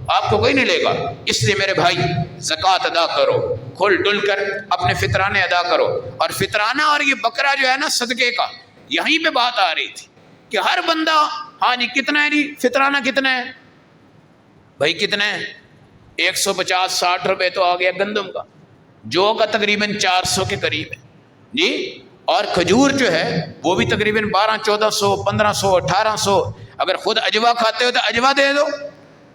A: آپ کو کوئی نہیں لے گا۔ اس لیے میرے بھائی زکوٰۃ ادا کرو، کھل ڈل کر اپنے فطرانے ادا کرو۔ اور فطرانہ اور یہ بکرا جو ہے نا صدقے کا، یہیں پہ بات آ رہی تھی کہ ہر بندہ ہاں جی کتنا ہے جی فطرانہ کتنا ہے بھائی، کتنا ہے 150-60 روپے تو آ گیا گندم کا، جو کا تقریباً 400 کے قریب ہے جی۔ اور کھجور جو ہے وہ بھی تقریباً 1200-1400 1500 1800۔ اگر خود اجوا کھاتے ہو تو اجوا دے دو،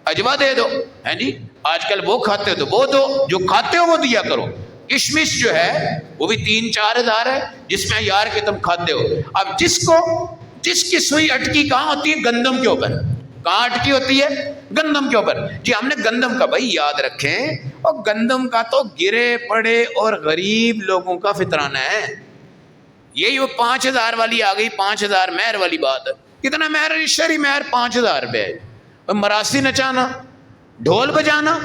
A: اجوا دے دو ہیں جی، آج کل وہ کھاتے ہو تو وہ دو، جو کھاتے ہو وہ دیا کرو۔ کشمش جو ہے وہ بھی 3-4 ہزار ہے، جس میں یار کہ تم کھاتے ہو۔ اب جس کی سوئی اٹکی کہاں ہوتی ہے؟ گندم کے اوپر۔ کہاں اٹکی ہوتی ہے؟ گندم کے اوپر۔ جی ہم نے گندم کا بھائی یاد رکھیں، اور گندم کا تو گرے پڑے اور غریب لوگوں کا فطرانہ ہے۔ یہی وہ 5000 والی آ گئی، 5000 مہر والی بات ہے۔ کتنا مہر ہے؟ شرعی مہر 5000 روپے ہے۔ اور مراسی نچانا، ڈھول بجانا،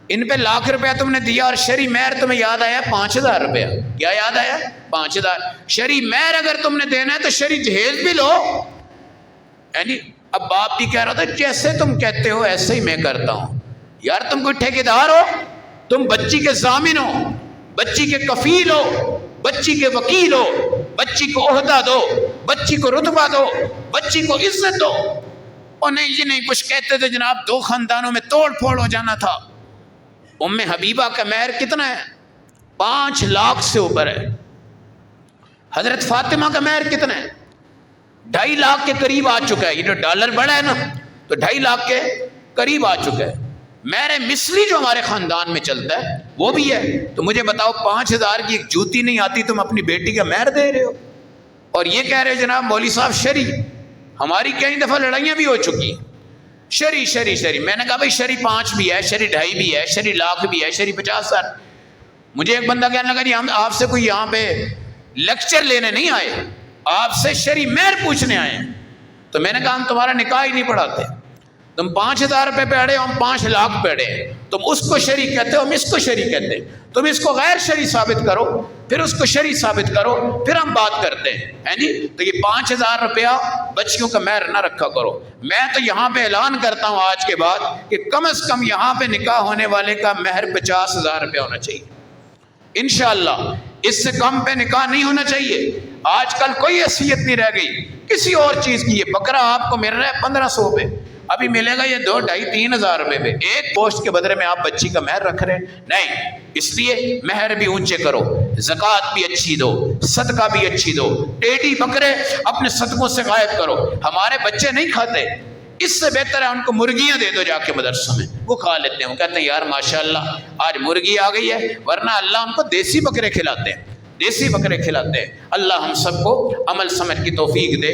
A: ان پہ لاکھ روپیہ تم نے دیا، اور شرعی مہر تمہیں یاد آیا 5000 روپیہ۔ کیا یاد آیا؟ 5000۔ شرعی مہر اگر تم نے دینا ہے تو شرعی جہیز بھی لو، یعنی اب باپ بھی کہہ رہا تھا جیسے تم کہتے ہو ایسے ہی میں کرتا ہوں۔ یار تم کوئی ٹھیکیدار ہو؟ تم بچی کے ضامن ہو، بچی کے کفیل ہو، بچی کے وکیل ہو، بچی کو عہدہ دو، بچی کو رتبہ دو، بچی کو عزت دو۔ اور نہیں جی نہیں، کچھ کہتے تھے جناب 2 خاندانوں میں توڑ پھوڑ ہو جانا تھا۔ ام حبیبہ کا مہر کتنا ہے؟ 5 لاکھ سے اوپر ہے۔ حضرت فاطمہ کا مہر کتنا ہے؟ 2.5 لاکھ کے قریب آ چکا ہے۔ یہ جو ڈالر بڑا ہے نا تو 2.5 لاکھ کے قریب آ چکا ہے۔ مہر مثلی جو ہمارے خاندان میں چلتا ہے وہ بھی ہے۔ تو مجھے بتاؤ 5000 کی ایک جوتی نہیں آتی، تم اپنی بیٹی کا مہر دے رہے ہو، اور یہ کہہ رہے ہو جناب مولوی صاحب شرعی۔ ہماری کئی دفعہ لڑائیاں بھی ہو چکی ہیں، شرعی۔ میں نے کہا بھائی شرعی 5 بھی ہے، شرعی 2.5 بھی ہے، شرعی لاکھ بھی ہے، شرعی 50,000۔ مجھے ایک بندہ کہنے لگا جی ہم آپ سے کوئی یہاں پہ لیکچر لینے نہیں آئے، آپ سے شرعی مہر پوچھنے آئے ہیں۔ تو میں نے کہا ہم تمہارا نکاح ہی نہیں پڑھاتے، تم 5000 روپے پہ اڑے ہو، ہم 5 لاکھ پہ اڑے ہیں۔ تم اس کو شرعی کہتے ہو، ہم اس کو شرعی کہتے ہیں۔ تم اس کو غیر شرعی ثابت کرو، پھر اس کو شرعی ثابت کرو، پھر ہم بات کرتے ہیں جی۔ تو یہ 5000 روپیہ بچیوں کا مہر نہ رکھا کرو۔ میں تو یہاں پہ اعلان کرتا ہوں آج کے بعد کہ کم از کم یہاں پہ نکاح ہونے والے کا مہر 50,000 روپیہ ہونا چاہیے انشاءاللہ۔ اس سے کم پہ نکاح نہیں ہونا چاہیے۔ آج کل کوئی حیثیت نہیں رہ گئی کسی اور چیز کی۔ یہ بکرا آپ کو مل رہا ہے 1500 پہ، ابھی ملے گا یہ 2-2.5-3 ہزار روپے پہ۔ ایک گوشت کے بدلے میں آپ بچی کا مہر رکھ رہے ہیں، نہیں۔ اس لیے مہر بھی اونچے کرو، زکوٰۃ بھی اچھی دو، صدقہ بھی اچھی دو۔ ٹیڈی بکرے اپنے صدقوں سے غائب کرو۔ ہمارے بچے نہیں کھاتے، اس سے بہتر ہے ان کو مرغیاں دے دو جا کے مدرسوں میں، وہ کھا لیتے ہیں۔ وہ کہتے ہیں یار ماشاءاللہ آج مرغی آ گئی ہے، ورنہ اللہ ان کو دیسی بکرے کھلاتے ہیں، دیسی بکرے کھلاتے ہیں۔ اللہ ہم سب کو عمل سمجھ کی توفیق دے۔